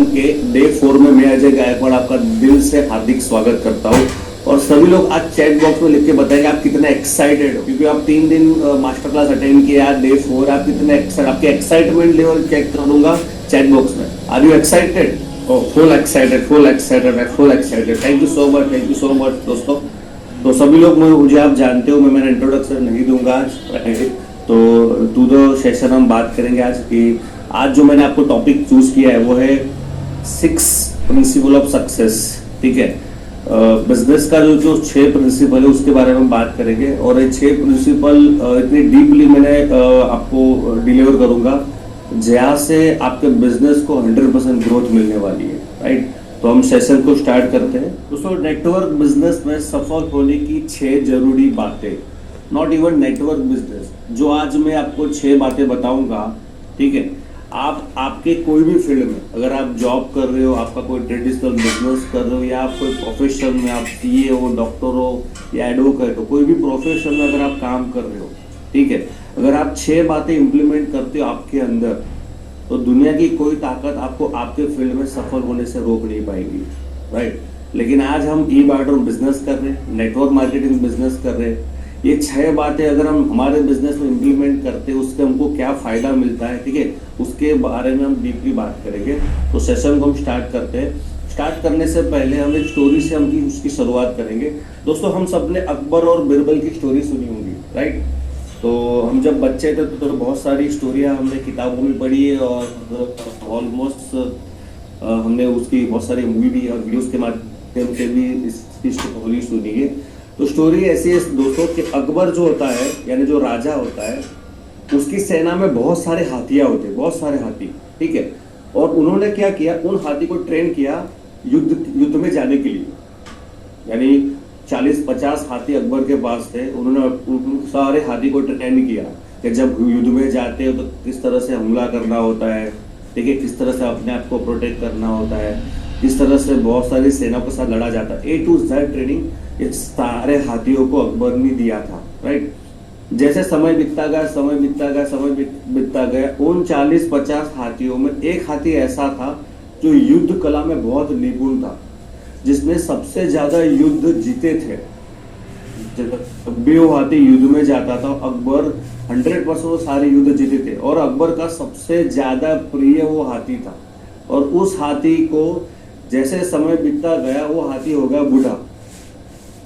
Session के day 4 में मैं अजय गायकवाड़ आपका दिल से हार्दिक स्वागत करता हूँ। और सभी लोग आज चैट बॉक्स में लिख के बताएंगे आप कितने एक्साइटेड हो, क्योंकि आप 3 दिन मास्टर क्लास अटेंड किए, आज डे 4, आप कितने एक्साइटेड, आपके एक्साइटमेंट लेवल चेक करूंगा चैट बॉक्स में। Are you excited? Full excited, full excited, full excited. Thank you so much, thank you so much दोस्तों। तो सभी लोग मुझे आप जानते हो, मैं मेरा इंट्रोडक्शन नहीं दूंगा आज। तो टू द सेशन हम बात करेंगे आज की। आज जो मैंने आपको टॉपिक चूज किया है वो है 6 प्रिंसिपल ऑफ सक्सेस। ठीक है, बिजनेस का जो 6 प्रिंसिपल है उसके बारे में हम बात करेंगे। और ये 6 प्रिंसिपल इतनी डीपली मैंने आपको डिलीवर करूंगा जहाँ से आपके बिजनेस को 100% ग्रोथ मिलने वाली है। राइट, तो हम सेशन को स्टार्ट करते हैं दोस्तों। नेटवर्क बिजनेस में सफल होने की 6 जरूरी बातें, नॉट इवन नेटवर्क बिजनेस, जो आज मैं आपको 6 बातें बताऊंगा। ठीक है, आप आपके कोई भी फील्ड में, अगर आप जॉब कर रहे हो, आपका कोई ट्रेडिशनल बिजनेस कर रहे हो, या आप कोई प्रोफेशन में, आप सीए हो, डॉक्टर हो या एडवोकेट हो, कोई भी प्रोफेशन में अगर आप काम कर रहे हो, ठीक है, अगर आप 6 बातें इंप्लीमेंट करते हो आपके अंदर, तो दुनिया की कोई ताकत आपको आपके फील्ड में सफल होने से रोक नहीं पाएगी। राइट, लेकिन आज हम ई बार्टर बिजनेस कर रहे हैं, नेटवर्क मार्केटिंग बिजनेस कर रहे हैं। ये 6 बातें अगर हम हमारे बिजनेस में इंप्लीमेंट करते हैं, उससे हमको क्या फायदा मिलता है, ठीक है, उसके बारे में हम डीपली बात करेंगे। तो सेशन को हम स्टार्ट करते हैं। स्टार्ट करने से पहले हम एक स्टोरी से हम उसकी शुरुआत करेंगे। दोस्तों, हम सबने अकबर और बिरबल की स्टोरी सुनी होगी। राइट, तो हम जब बच्चे थे तो बहुत सारी स्टोरियां हमने किताबों में पढ़ी है, और ऑलमोस्ट हमने उसकी बहुत सारी मूवी भी और वीडियोस के माध्यम से भी इसकी स्टोरी सुनी है। तो स्टोरी ऐसी है दोस्तों कि अकबर जो होता है, यानी जो राजा होता है, उसकी सेना में बहुत सारे हाथियां होते हैं, बहुत सारे हाथी। ठीक है, और उन्होंने क्या किया, उन हाथी को ट्रेन किया युद्ध में जाने के लिए। यानी 40-50 हाथी अकबर के पास थे। उन्होंने उन सारे हाथी को ट्रेन किया कि जब युद्ध में जाते हो तो किस तरह से हमला करना होता है, ठीक है, किस तरह से अपने आप को प्रोटेक्ट करना होता है, किस तरह से बहुत सारी सेना के साथ लड़ा जाता है। A to Z ट्रेनिंग ये सारे हाथियों को अकबर ने दिया था। राइट, जैसे समय बीतता गया, समय बीतता गया, समय बीतता गया, उन 40-50 हाथियों में एक हाथी ऐसा था जो युद्ध कला में बहुत निपुण था, जिसने सबसे ज्यादा युद्ध जीते थे। जब भी वो हाथी युद्ध में जाता था, अकबर 100% वो सारे युद्ध जीते थे, और अकबर का सबसे ज्यादा प्रिय वो हाथी था। और उस हाथी को जैसे समय बीतता गया, वो हाथी हो गया बूढ़ा।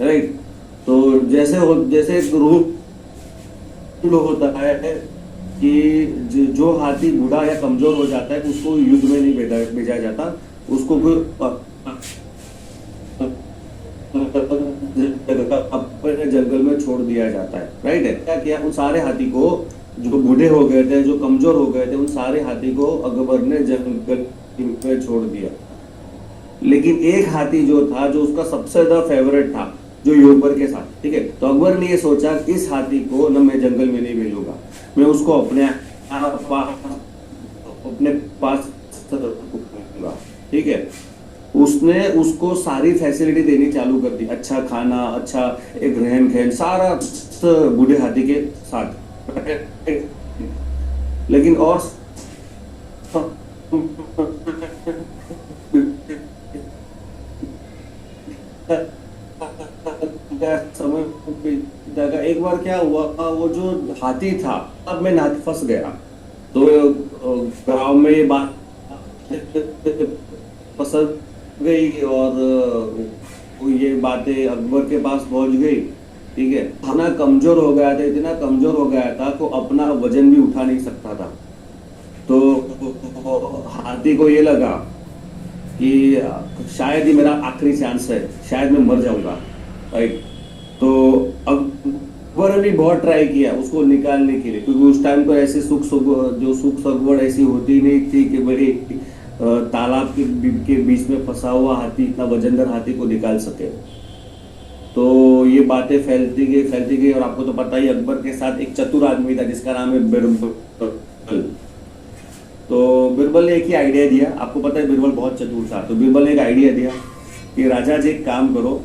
राइट, तो जैसे एक रूल होता है कि जो हाथी बूढ़ा या कमजोर हो जाता है उसको युद्ध में नहीं भेजा जाता, उसको अपने जंगल में छोड़ दिया जाता है। राइट है, क्या किया, उन सारे हाथी को, जो बूढ़े हो गए थे, जो कमजोर हो गए थे, उन सारे हाथी को अकबर ने जंगल में छोड़ दिया। लेकिन एक हाथी जो था, जो उसका सबसे ज्यादा फेवरेट था, जो योबर के साथ, ठीक है, तो अकबर ने ये सोचा कि इस हाथी को न मैं जंगल में नहीं भेजूंगा, मैं उसको अपने पास रखूंगा। ठीक है, उसने उसको सारी फैसिलिटी देनी चालू कर दी, अच्छा खाना, अच्छा एक रहन सहन, सारा बूढ़े हाथी के साथ। लेकिन और समय एक बार क्या हुआ, वो जो हाथी था, अब मैं नाथ फंस गया। तो गांव में ये बात पसंद गई, और ये बातें अकबर के पास पहुंच गई। ठीक है, खाना कमजोर हो गया था, इतना कमजोर हो गया था कि अपना वजन भी उठा नहीं सकता था। तो हाथी को ये लगा कि शायद ही मेरा आखिरी चांस है, शायद मैं मर जाऊंगा। राइट, तो अकबर ने बहुत ट्राई किया उसको निकालने के लिए, क्योंकि उस टाइम पर ऐसी सुख सगवड़ ऐसी होती नहीं थी कि बड़ी तालाब के बीच में फंसा हुआ हाथी, इतना वजनदार हाथी को निकाल सके। तो ये बातें फैलती गई, और आपको तो पता ही, अकबर के साथ एक चतुर आदमी था जिसका नाम है बिरबल। तो बिरबल ने एक ही आइडिया दिया, आपको पता है बिरबल बहुत चतुर था। तो बिरबल ने एक आइडिया दिया कि राजा जी एक काम करो,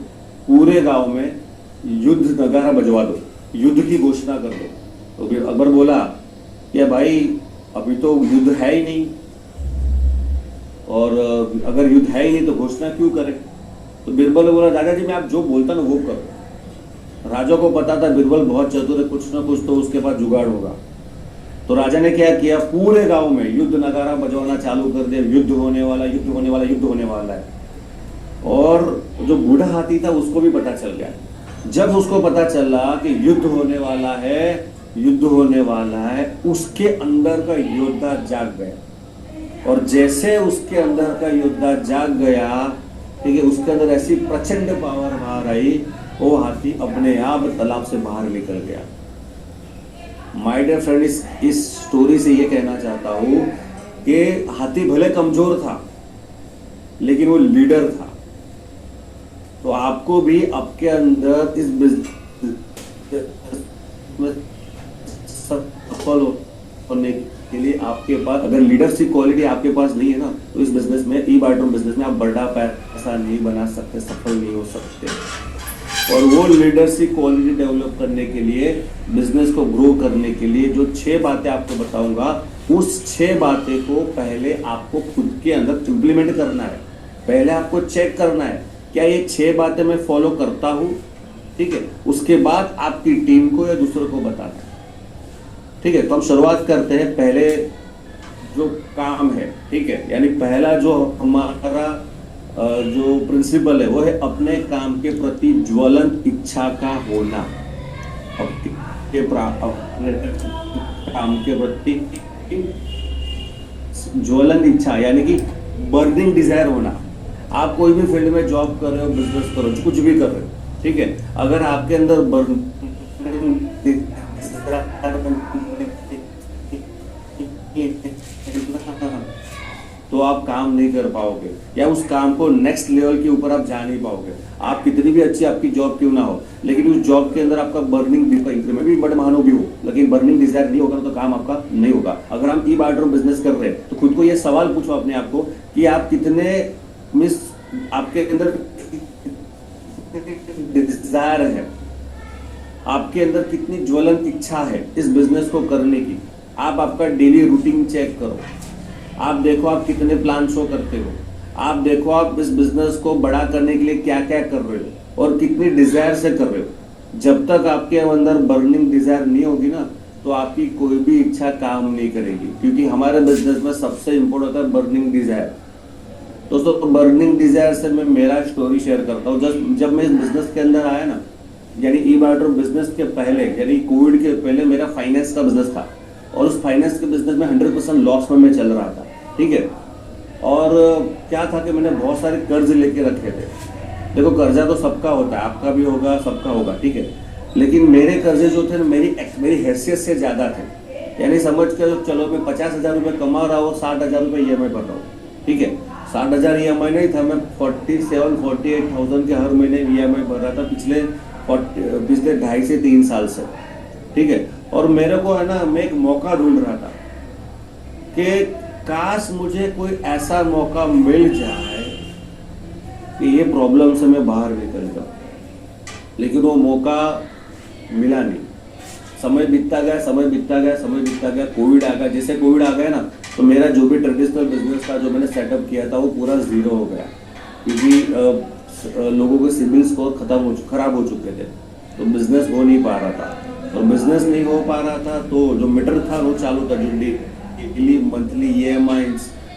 पूरे गांव में युद्ध नगारा बजवा दो, युद्ध की घोषणा कर दो। तो फिर अकबर बोला कि भाई अभी तो युद्ध है ही नहीं, और अगर युद्ध है ही नहीं तो घोषणा क्यों करें। तो बीरबल ने बोला राजा जी मैं आप जो बोलता ना वो करो। राजा को पता था बीरबल बहुत चतुर है, कुछ ना कुछ तो उसके पास जुगाड़ होगा। तो राजा ने क्या किया, पूरे गांव में युद्ध नगारा बजवाना चालू कर दिया, युद्ध होने वाला, युद्ध होने वाला, युद्ध होने वाला है। और जो बूढ़ा हाथी था उसको भी पता चल गया। जब उसको पता चला कि युद्ध होने वाला है, युद्ध होने वाला है, उसके अंदर का योद्धा जाग गया। और जैसे उसके अंदर का योद्धा जाग गया, ठीक है, उसके अंदर ऐसी प्रचंड पावर बाहर आई, वो हाथी अपने आप तालाब से बाहर निकल गया। माय डियर फ्रेंड, इस स्टोरी से ये कहना चाहता हूं कि हाथी भले कमजोर था लेकिन वो लीडर था। तो आपको भी आपके अंदर इस बिजनेस सफल होने के लिए आपके पास अगर लीडरशिप क्वालिटी आपके पास नहीं है ना, तो इस बिजनेस में, ई बार्टरूम बिजनेस में आप बड़ा पैसा नहीं बना सकते, सफल नहीं हो सकते। और वो लीडरशिप क्वालिटी डेवलप करने के लिए, बिजनेस को ग्रो करने के लिए जो 6 बातें आपको बताऊंगा, उस 6 बातें को पहले आपको खुद के अंदर इंप्लीमेंट करना है। पहले आपको चेक करना है क्या ये 6 बातें मैं फॉलो करता हूं, ठीक है। उसके बाद आपकी टीम को या दूसरों को बताना है, ठीक है। तो हम शुरुआत करते हैं। पहले जो काम है, ठीक है, यानी पहला जो हमारा जो प्रिंसिपल है वो है अपने काम के प्रति ज्वलंत इच्छा का होना। अपने काम के प्रति ज्वलंत इच्छा यानी कि बर्निंग डिजायर होना। आप कोई भी फील्ड में जॉब कर रहे हो, बिजनेस कर रहे हो, कुछ भी कर रहे हो, ठीक है, अगर आपके अंदर तो आप काम नहीं कर पाओगे या उस काम को नेक्स्ट लेवल के ऊपर आप जा नहीं पाओगे। आप कितनी भी अच्छी आपकी जॉब क्यों ना हो, लेकिन उस जॉब के अंदर आपका बर्निंग इंक्रीमेंट भी बड़े महानो भी हो, लेकिन बर्निंग डिजायर नहीं होगा तो काम आपका नहीं होगा। अगर हम ई बार्टरूम बिजनेस कर रहे हैं तो खुद को ये सवाल पूछो अपने आप को कि आप कितने आपके अंदर डिजायर है, आपके अंदर कितनी ज्वलंत इच्छा है इस बिजनेस को करने की। आप आपका डेली रूटीन चेक करो, आप देखो आप कितने प्लान शो करते हो, आप देखो आप इस बिजनेस को बड़ा करने के लिए क्या क्या कर रहे हो और कितनी डिजायर से कर रहे हो। जब तक आपके अंदर बर्निंग डिजायर नहीं होगी ना, तो आपकी कोई भी इच्छा काम नहीं करेगी, क्योंकि हमारे बिजनेस में सबसे इंपॉर्टेंट होता है बर्निंग डिजायर। दोस्तों, तो बर्निंग डिजायर से मैं मेरा स्टोरी शेयर करता हूँ। जब मैं इस बिजनेस के अंदर आया ना, यानी ई बार्टरूम बिजनेस के पहले, यानी कोविड के पहले मेरा फाइनेंस का बिजनेस था और उस फाइनेंस के बिजनेस में 100% लॉस में मैं चल रहा था, ठीक है। और क्या था कि मैंने बहुत सारे कर्ज लेके रखे थे। देखो, कर्जा तो सबका होता है, आपका भी होगा, सबका होगा, ठीक है, लेकिन मेरे कर्जे जो थे ना, मेरी हैसियत से ज्यादा थे। यानी समझ के चलो, मैं 50,000 रुपये कमा रहा हूँ, 60,000 रुपये EMI भर रहा हूँ, ठीक है। 60,000 EMI नहीं था, मैं 47-48,000 के हर महीने EMI भर रहा था पिछले 2.5 से 3 साल से, ठीक है। और मेरे को है ना, मैं एक मौका ढूंढ रहा था कि काश मुझे कोई ऐसा मौका मिल जाए कि ये प्रॉब्लम से मैं बाहर निकल जाऊं, लेकिन वो मौका मिला नहीं। समय बीतता गया, समय बीतता गया, समय बीतता गया, कोविड आ गया। जैसे कोविड आ गया ना, तो मेरा जो भी ट्रेडिशनल बिजनेस था, जो मैंने सेटअप किया था, वो पूरा जीरो हो गया, क्योंकि लोगों के सिबिल स्कोर खराब हो चुके थे, तो बिजनेस हो नहीं पा रहा था। और बिजनेस नहीं हो पा रहा था तो जो मीटर था वो चालू था, जो daily monthly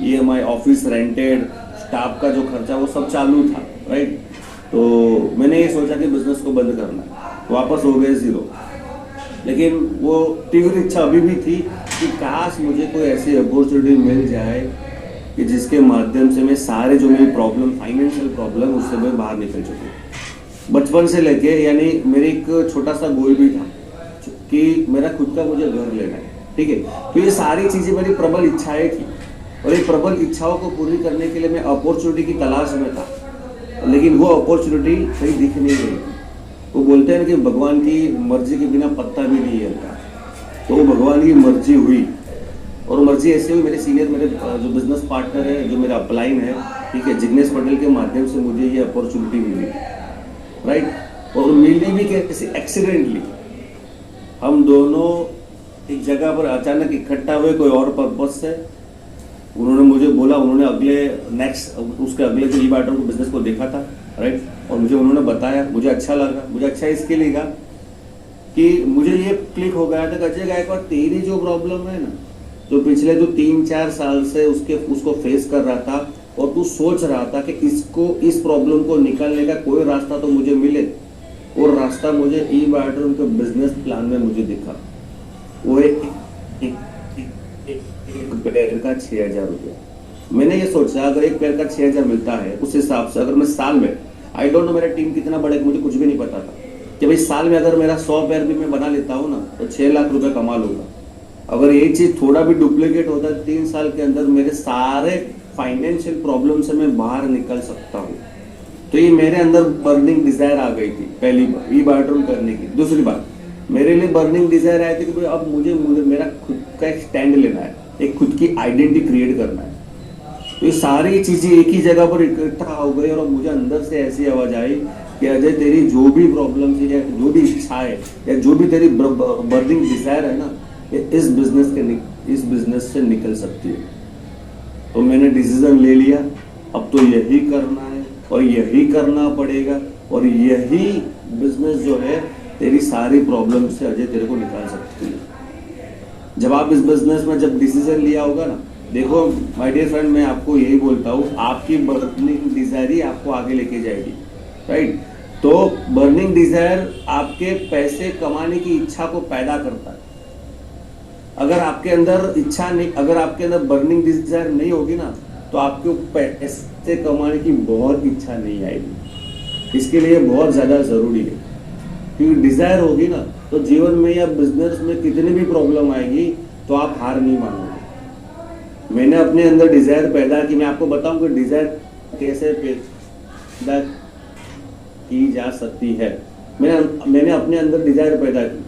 EMI, office rented, staff का जो खर्चा, वो सब चालू था, राइट। तो मैंने ये सोचा कि बिजनेस को बंद करना है, वापस हो गए जीरो। लेकिन वो तीव्र इच्छा अभी भी थी कि काश मुझे कोई ऐसी अपॉर्चुनिटी मिल जाए कि जिसके माध्यम से मैं सारे जो मेरी प्रॉब्लम, फाइनेंशियल प्रॉब्लम, उससे मैं बाहर निकल सकूँ। बचपन से लेके, यानी मेरे एक छोटा सा गोल भी था कि मेरा खुद का मुझे घर लेना है, ठीक है। तो ये सारी चीजें मेरी प्रबल इच्छाएं थी, और ये प्रबल इच्छाओं को पूरी करने के लिए मैं अपॉर्चुनिटी की तलाश में था, लेकिन वो अपॉर्चुनिटी कहीं दिख नहीं रही। वो बोलते हैं कि भगवान की मर्जी के बिना पत्ता भी नहीं हिलता, तो वो भगवान की मर्जी हुई, और मर्जी ऐसे हुई, मेरे सीनियर, मेरे जो बिजनेस पार्टनर है, जो मेरा अपलाइन है, ठीक है, जिग्नेश पटेल के माध्यम से मुझे ये अपॉर्चुनिटी मिली, राइट। और मिली भी कैसे, एक्सीडेंटली। हम दोनों एक जगह पर अचानक इकट्ठा हुए कोई और पर्पज से, उन्होंने मुझे बोला, उन्होंने अगले नेक्स्ट उसके अगले जो ई बैटर को बिजनेस को देखा था, राइट, और मुझे उन्होंने बताया, मुझे अच्छा लगा। मुझे अच्छा इसके लिए लगा कि मुझे ये क्लिक हो गया था कि अजय गायकवाड़, तेरी जो प्रॉब्लम है ना, जो पिछले जो 3-4 साल से उसको फेस कर रहा था और तू सोच रहा था कि इस प्रॉब्लम को निकालने का कोई रास्ता तो मुझे मिले, और रास्ता मुझे ई बैटर के बिजनेस प्लान में मुझे दिखा। वो एक पेड़ का 6,000 रुपया। मैंने ये सोचा, अगर एक पेड़ का 6,000 मिलता है, उस हिसाब से अगर मैं साल में, आई डोंट नो मेरा टीम कितना बढ़ेगा, मुझे कुछ भी नहीं पता था कि भाई साल में अगर मेरा 100 पेड़ भी मैं बना लेता हूँ ना, तो 6 लाख रुपए कमा लूंगा। अगर ये चीज थोड़ा भी डुप्लीकेट होता है, 3 साल के अंदर मेरे सारे फाइनेंशियल प्रॉब्लम से मैं बाहर निकल सकता हूँ। तो ये मेरे अंदर बर्निंग डिजायर आ गई थी, पहली बार ई बैटरूम करने की। दूसरी बात, मेरे लिए बर्निंग डिजायर आई थी कि भाई अब मुझे मेरा खुद का एक स्टैंड लेना है, एक खुद की आइडेंटिटी क्रिएट करना है। तो ये सारी चीजें एक ही जगह पर इकट्ठा हो गई, और मुझे अंदर से ऐसी आवाज आई कि अजय, तेरी जो भी प्रॉब्लम थी, या जो भी इच्छा है, या जो भी तेरी बर्निंग डिजायर है ना, इस बिजनेस से निकल सकती है। तो मैंने डिसीजन ले लिया, अब तो यही करना है और यही करना पड़ेगा, और यही बिजनेस जो है तेरी सारी प्रॉब्लम से अजय तेरे को निकाल सकती है। जब आप इस बिजनेस में जब डिसीजन लिया होगा ना, देखो माय डियर फ्रेंड, मैं आपको यही बोलता हूँ, आपकी बर्निंग डिजायर ही आपको आगे लेके जाएगी, राइट। तो बर्निंग डिजायर आपके पैसे कमाने की इच्छा को पैदा करता है। अगर आपके अंदर इच्छा नहीं, अगर आपके अंदर बर्निंग डिजायर नहीं होगी ना, तो आपको पैसे कमाने की बहुत इच्छा नहीं आएगी। इसके लिए बहुत ज्यादा जरूरी है, क्योंकि डिजायर होगी ना, तो जीवन में या बिजनेस में कितनी भी प्रॉब्लम आएगी तो आप हार नहीं मानोगे। मैंने अपने अंदर डिजायर पैदा की। मैं आपको बताऊं कि डिजायर कैसे पैदा की जा सकती है। मैंने अपने अंदर डिजायर पैदा की।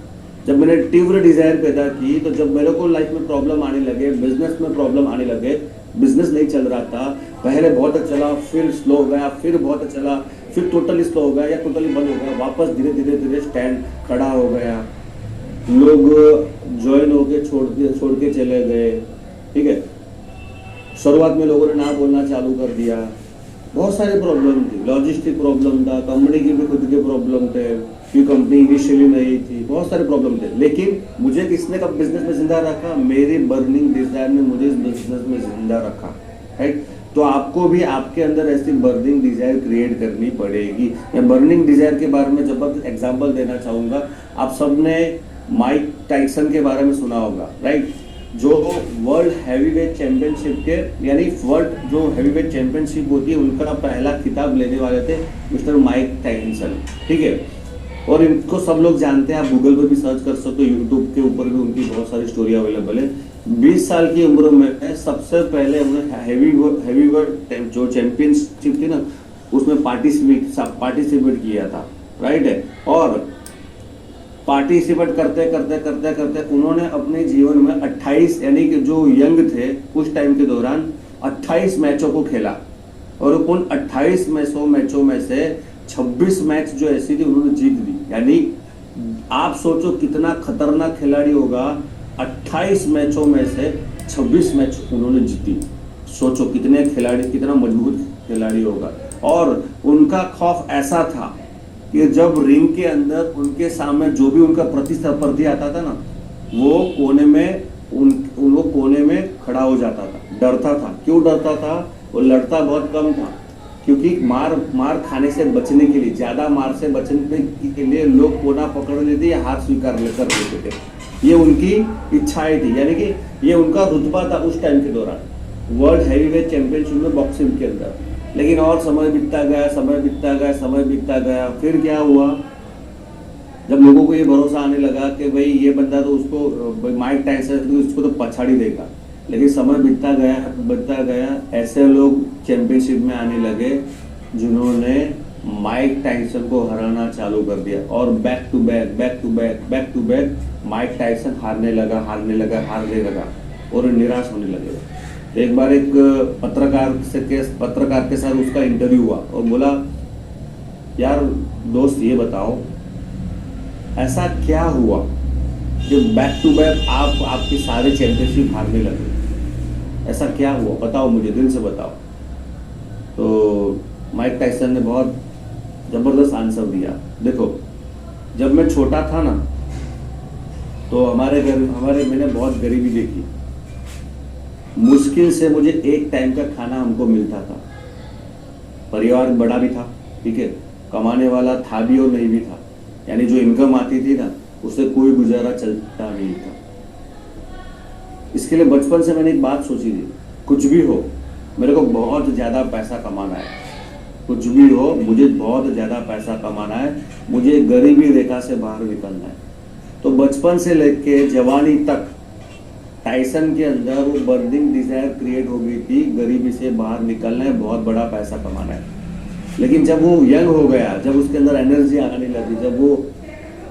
जब मैंने तीव्र डिजायर पैदा की, तो जब मेरे को लाइफ में प्रॉब्लम आने लगे, बिजनेस में प्रॉब्लम आने लगे, बिजनेस नहीं चल रहा था, पहले बहुत अच्छा चला, फिर स्लो हो गया, फिर बहुत अच्छा चला, फिर टोटली स्लो हो गया या टोटली बंद हो गया, वापस धीरे धीरे धीरे स्टैंड खड़ा हो गया, लोग ज्वाइन होके छोड़ के चले गए, ठीक है। शुरुआत में लोगों ने ना बोलना चालू कर दिया, बहुत सारे प्रॉब्लम थी, लॉजिस्टिक प्रॉब्लम था, कंपनी की भी खुद के प्रॉब्लम थे, क्योंकि कंपनी इनिशियली नहीं थी, बहुत सारे प्रॉब्लम थे। लेकिन मुझे किसने कब बिजनेस में जिंदा रखा? मेरी बर्निंग डिजायर ने मुझे इस बिजनेस में जिंदा रखा, राइट। तो आपको भी आपके अंदर ऐसी बर्निंग डिजायर क्रिएट करनी पड़ेगी। मैं बर्निंग डिजायर के बारे में जब एग्जांपल देना चाहूंगा, आप सबने माइक टाइसन के बारे में सुना होगा, राइट, जो वर्ल्ड हैवीवेट चैंपियनशिप के, यानी वर्ल्ड जो हैवीवेट चैंपियनशिप होती है, उनका पहला खिताब लेने वाले थे मिस्टर माइक टाइसन, ठीक है। और इनको सब लोग जानते हैं, आप गूगल पर भी सर्च कर सकते हो, यूट्यूब के ऊपर भी उनकी बहुत सारी स्टोरी अवेलेबल है। 20 साल की उम्र में सबसे पहले हमने हैवीवेट जो चैंपियनशिप थी ना, उसमें पार्टिसिपेट किया था, राइट है। और पार्टिसिपेट करते उन्होंने अपने जीवन में 28, यानी कि जो यंग थे उस टाइम के दौरान 28 मैचों को खेला, और उन 28 मैचों में से 26 मैच जो ऐसी थी उन्होंने जीत ली। यानी आप सोचो कितना खतरनाक खिलाड़ी होगा, 28 मैचों में से 26 मैच उन्होंने जीती। सोचो कितना मजबूत खिलाड़ी होगा। और उनका खौफ ऐसा था कि जब रिंग के अंदर उनके सामने जो भी उनका प्रतिस्पर्धी आता था ना, वो कोने में खड़ा हो जाता था, डरता था। क्यों डरता था? वो लड़ता बहुत कम था, क्योंकि मार खाने से बचने के लिए, ज्यादा मार से बचने के लिए लोग कोना पकड़ लेते या हार स्वीकार कर लेते थे। ये उनकी इच्छाएं थी, यानी कि ये उनका रुतबा था उस टाइम के दौरान वर्ल्ड हैवीवेट चैंपियनशिप में बॉक्सिंग के अंदर। लेकिन और समय बीतता गया, फिर क्या हुआ? जब लोगों को ये भरोसा आने लगा कि भाई ये बंदा तो उसको, माइक टाइसन उसको तो पछाड़ी देगा, लेकिन समय बीतता गया, ऐसे लोग चैंपियनशिप में आने लगे जिन्होंने माइक टाइसन को हराना चालू कर दिया, और back to back Mike Tyson हारने लगा और निराश होने लगे। तो एक बार एक पत्रकार के साथ उसका इंटरव्यू हुआ, और बोला, यार दोस्त ये बताओ ऐसा क्या हुआ कि बैक टू बैक आपकी सारे चैंपियनशिप हारने लगे? ऐसा क्या हुआ, बताओ मुझे, दिल से बताओ। तो माइक टाइसन ने बहुत जबरदस्त आंसर दिया। देखो, जब मैं छोटा था ना, तो हमारे मैंने बहुत गरीबी देखी। मुश्किल से मुझे एक टाइम का खाना हमको मिलता था। परिवार बड़ा भी था, ठीक है, कमाने वाला था भी और नहीं भी था, यानी जो इनकम आती थी ना, उससे कोई गुजारा चलता नहीं था। इसके लिए बचपन से मैंने एक बात सोची थी, कुछ भी हो मेरे को बहुत ज़्यादा पैसा कमाना है। कुछ भी हो मुझे बहुत ज़्यादा पैसा कमाना है, मुझे गरीबी रेखा से बाहर निकलना है। तो बचपन से लेके जवानी तक टाइसन के अंदर वो बर्निंग डिजायर क्रिएट हो गई थी, गरीबी से बाहर निकलना है, बहुत बड़ा पैसा कमाना है। लेकिन जब वो यंग हो गया, जब उसके अंदर एनर्जी आने लगी,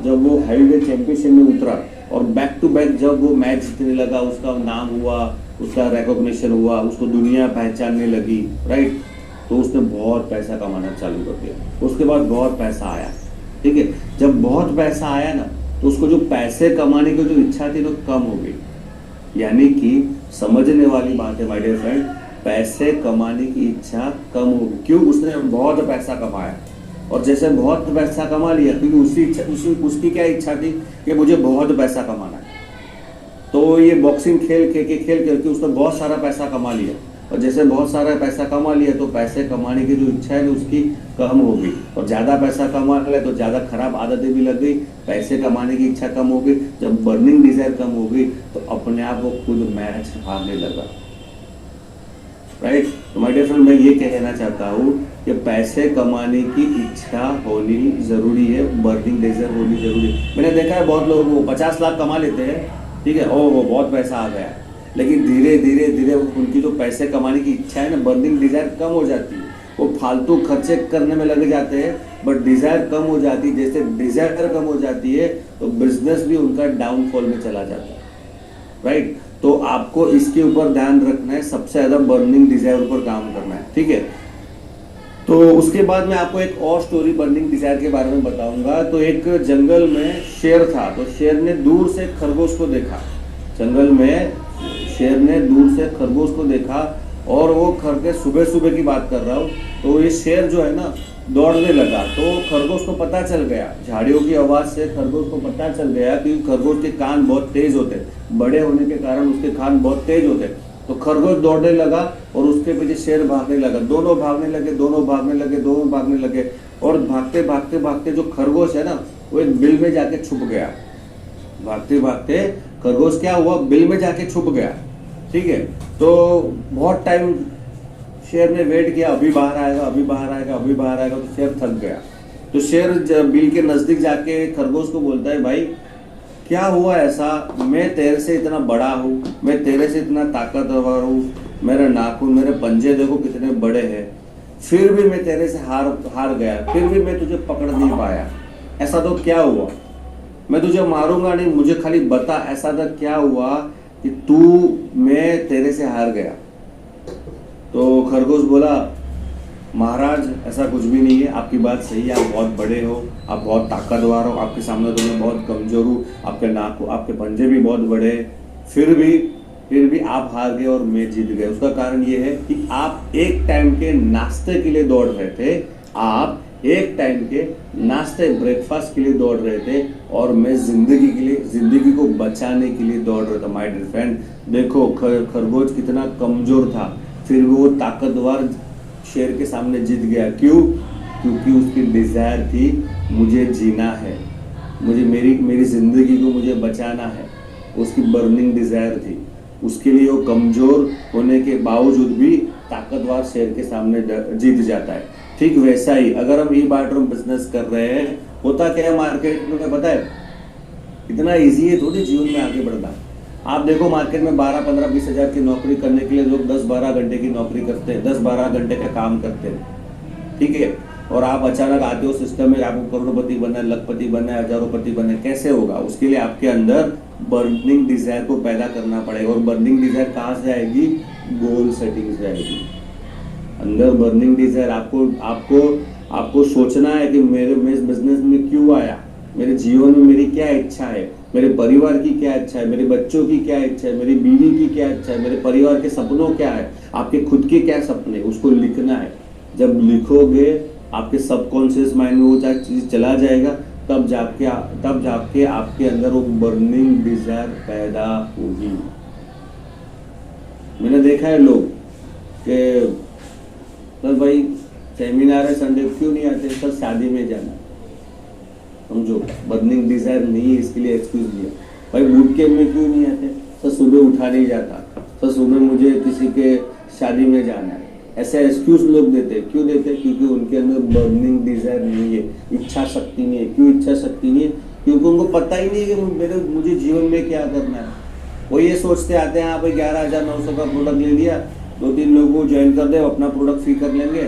जब वो हैवीवेट चैंपियनशिप में उतरा और बैक टू बैक जब वो मैच जीतने लगा, उसका नाम हुआ, उसका रिकॉग्निशन हुआ, उसको दुनिया पहचानने लगी, राइट, तो उसने बहुत पैसा कमाना चालू कर दिया। उसके बाद बहुत पैसा आया, ठीक है। जब बहुत पैसा आया ना, तो उसको जो पैसे कमाने की जो इच्छा थी, तो कम हो गई। यानी कि समझने वाली बात है माय डियर फ्रेंड, पैसे कमाने की इच्छा कम हो गई। क्यों? उसने बहुत पैसा कमाया, और जैसे बहुत पैसा कमा लिया, क्योंकि उसकी क्या इच्छा थी कि मुझे बहुत पैसा कमाना है। तो ये बॉक्सिंग खेल के उसने बहुत सारा पैसा कमा लिया, और जैसे बहुत सारा पैसा कमा लिया, तो पैसे कमाने की जो इच्छा है उसकी कम हो गई, और ज़्यादा पैसा कमा लिया तो ज़्यादा खराब आदतें भी लग गई, पैसे कमाने की इच्छा कम हो गई। जब बर्निंग डिजायर कम हो गई, तो अपने आप वो खुद मैच हारने लगा, राइट। तो माय डियर फ्रेंड, मैं ये कहना चाहता हूँ कि पैसे कमाने की इच्छा होनी जरूरी है, बर्निंग डिजायर होनी जरूरी है। मैंने देखा है बहुत लोग वो 50 लाख कमा लेते हैं, ठीक है, ओ वो बहुत पैसा आ गया, लेकिन धीरे धीरे धीरे उनकी जो पैसे कमाने की इच्छा है ना, बर्निंग डिजायर कम हो जाती है। वो फालतू खर्चे करने में लगे जाते हैं, बट डिजायर कम हो जाती है। जैसे डिजायर कम हो जाती है, तो बिजनेस भी उनका डाउनफॉल में चला जाता है, राइट। तो आपको इसके ऊपर ध्यान रखना है, सबसे ज्यादा बर्निंग डिजायर ऊपर काम करना है, ठीक है। तो उसके बाद मैं आपको एक और स्टोरी बर्निंग डिजायर के बारे में बताऊंगा। तो एक जंगल में शेर था, तो शेर ने दूर से खरगोश को देखा। जंगल में शेर ने दूर से खरगोश को देखा, और वो खरगोश, सुबह सुबह की बात कर रहा हूँ, तो ये शेर जो है ना दौड़ने लगा। तो खरगोश को पता चल गया, झाड़ियों की आवाज से खरगोश को पता चल गया कि खरगोश के कान बहुत तेज होते, बड़े होने के कारण उसके कान बहुत तेज होते। तो खरगोश दौड़ने लगा और उसके पीछे शेर भागने लगा। दोनों भागने लगे, और भागते भागते भागते जो खरगोश है ना, वो एक बिल में जाके छुप गया। भागते भागते खरगोश क्या हुआ, बिल में जाके छुप गया, ठीक है। तो बहुत टाइम शेर ने वेट किया, अभी बाहर आएगा, तो शेर थक गया। तो शेर बिल के नजदीक जाके खरगोश को बोलता है, भाई क्या हुआ ऐसा, मैं तेरे से इतना बड़ा हूँ, मैं तेरे से इतना ताकतवर हूँ, मेरे नाखून, मेरे पंजे देखो कितने बड़े हैं, फिर भी मैं तेरे से हार गया, फिर भी मैं तुझे पकड़ नहीं पाया, ऐसा तो क्या हुआ? मैं तुझे मारूंगा नहीं, मुझे खाली बता, ऐसा तो क्या हुआ कि मैं तेरे से हार गया? तो खरगोश बोला, महाराज ऐसा कुछ भी नहीं है, आपकी बात सही है, आप बहुत बड़े हो, आप बहुत ताकतवर हो, आपके सामने तो मैं बहुत कमजोर हूँ, आपके पंजे भी बहुत बड़े, फिर भी आप हार गए और मैं जीत गए। उसका कारण ये है कि आप एक टाइम के नाश्ते के लिए दौड़ रहे थे, आप एक टाइम के नाश्ते ब्रेकफास्ट के लिए दौड़ रहे थे, और मैं जिंदगी को बचाने के लिए दौड़ रहा था। माय डियर फ्रेंड, देखो खरगोश कितना कमजोर था, फिर भी वो ताकतवर शेर के सामने जीत गया। क्यों? क्योंकि उसकी डिजायर थी, मुझे जीना है, मुझे मेरी जिंदगी को मुझे बचाना है। उसकी बर्निंग डिजायर थी, उसके लिए वो कमजोर होने के बावजूद भी ताकतवर शेर के सामने जीत जाता है। ठीक वैसा ही अगर हम ई बार्टरूम बिजनेस कर रहे हैं, होता क्या है मार्केट में पता है, इतना इजी है थोड़ी जीवन में आगे बढ़ना। आप देखो मार्केट में 12, 15, 20 हजार की नौकरी करने के लिए लोग 10-12 घंटे की नौकरी करते हैं, 10-12 घंटे का काम करते हैं, ठीक है। और आप अचानक आते हो सिस्टम में, आपको करोड़पति बनना है, लखपति बनना है, हजारोंपति बनना है, कैसे होगा? उसके लिए आपके अंदर बर्निंग डिजायर को पैदा करना पड़ेगा। और बर्निंग डिजायर कहाँ से आएगी? गोल सेटिंग से आएगी। अंदर बर्निंग डिजायर आपको सोचना है कि मैं इस बिजनेस में क्यों आया, मेरे जीवन में मेरी क्या इच्छा है, मेरे परिवार की क्या इच्छा है, मेरे बच्चों की क्या इच्छा है, मेरी बीवी की क्या इच्छा है, मेरे परिवार के सपनों क्या है, आपके खुद के क्या सपने, उसको लिखना है। जब लिखोगे आपके सबकॉन्शियस माइंड में वो चीज चला जाएगा, तब जाके आपके अंदर वो बर्निंग डिजायर पैदा होगी। मैंने देखा है लोग कि सर भाई सेमिनार है संडे क्यों नहीं आते, सर शादी में जाना। समझो, बर्निंग डिजायर नहीं है, इसके लिए एक्सक्यूज दिया। भाई बूट कैंप में क्यों नहीं आते, सर सुबह उठा नहीं जाता, सर सुबह मुझे किसी के शादी में जाना है। ऐसे एक्सक्यूज लोग देते हैं। क्यों देते हैं? क्योंकि उनके अंदर बर्निंग डिजायर नहीं है, इच्छा शक्ति नहीं है। क्यों इच्छा शक्ति नहीं है? क्योंकि उनको पता ही नहीं है कि मुझे जीवन में क्या करना है। वो ये सोचते आते हैं, हाँ भाई 11,900 का प्रोडक्ट ले लिया, 2-3 लोगों को ज्वाइन कर दे, अपना प्रोडक्ट फ्री कर लेंगे,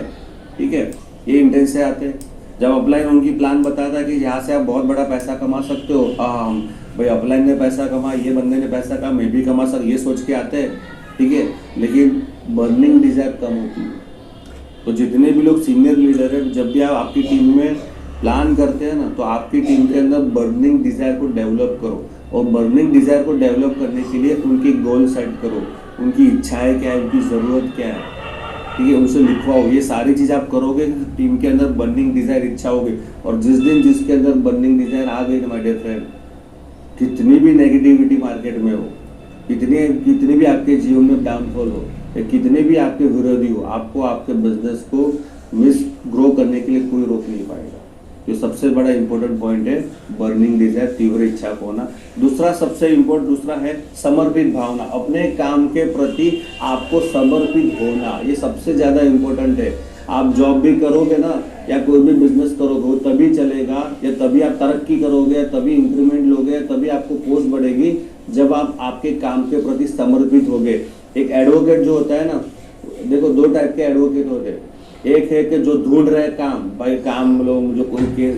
ठीक है, ये इंटेंस से आते हैं। जब अपलाइन उनकी प्लान बताता है कि यहाँ से आप बहुत बड़ा पैसा कमा सकते हो, भाई अपलाइन ने पैसा कमा, ये बंदे ने पैसा कमा, मैं भी कमा सकता, ये सोच के आते हैं, ठीक है, लेकिन बर्निंग डिजायर कम होती है। तो जितने भी लोग सीनियर लीडर है, जब भी आप आपकी टीम में प्लान करते हैं ना, तो आपकी टीम के अंदर बर्निंग डिजायर को डेवलप करो। और बर्निंग डिजायर को डेवलप करने के लिए उनकी गोल सेट करो, उनकी इच्छाएं क्या है, उनकी ज़रूरत क्या है, ठीक है, उनसे लिखवाओ। ये सारी चीज़ आप करोगे तो टीम के अंदर बर्निंग डिजायर इच्छा होगी। और जिस दिन जिसके अंदर बर्निंग डिजायर आ गई, माय डियर फ्रेंड, कितनी भी नेगेटिविटी मार्केट में हो, कितनी भी आपके जीवन में डाउनफॉल हो, या कितने भी आपके विरोधी हो, आपको आपके बिजनेस को मिस ग्रो करने के लिए कोई रोक नहीं पाएगा। जो सबसे बड़ा इंपॉर्टेंट पॉइंट है बर्निंग डिजायर, तीव्र इच्छा को होना। दूसरा है समर्पित भावना, अपने काम के प्रति आपको समर्पित होना, ये सबसे ज्यादा इंपॉर्टेंट है। आप जॉब भी करोगे ना, या कोई भी बिजनेस करोगे, वो तभी चलेगा, या तभी आप तरक्की करोगे, तभी इंक्रीमेंट लोगे, तभी आपको पोस्ट बढ़ेगी, जब आप आपके काम के प्रति समर्पित होगे। एक एडवोकेट जो होता है ना, देखो 2 टाइप के एडवोकेट होते हैं। एक है कि जो ढूंढ रहे काम, भाई काम लो, मुझे कोई केस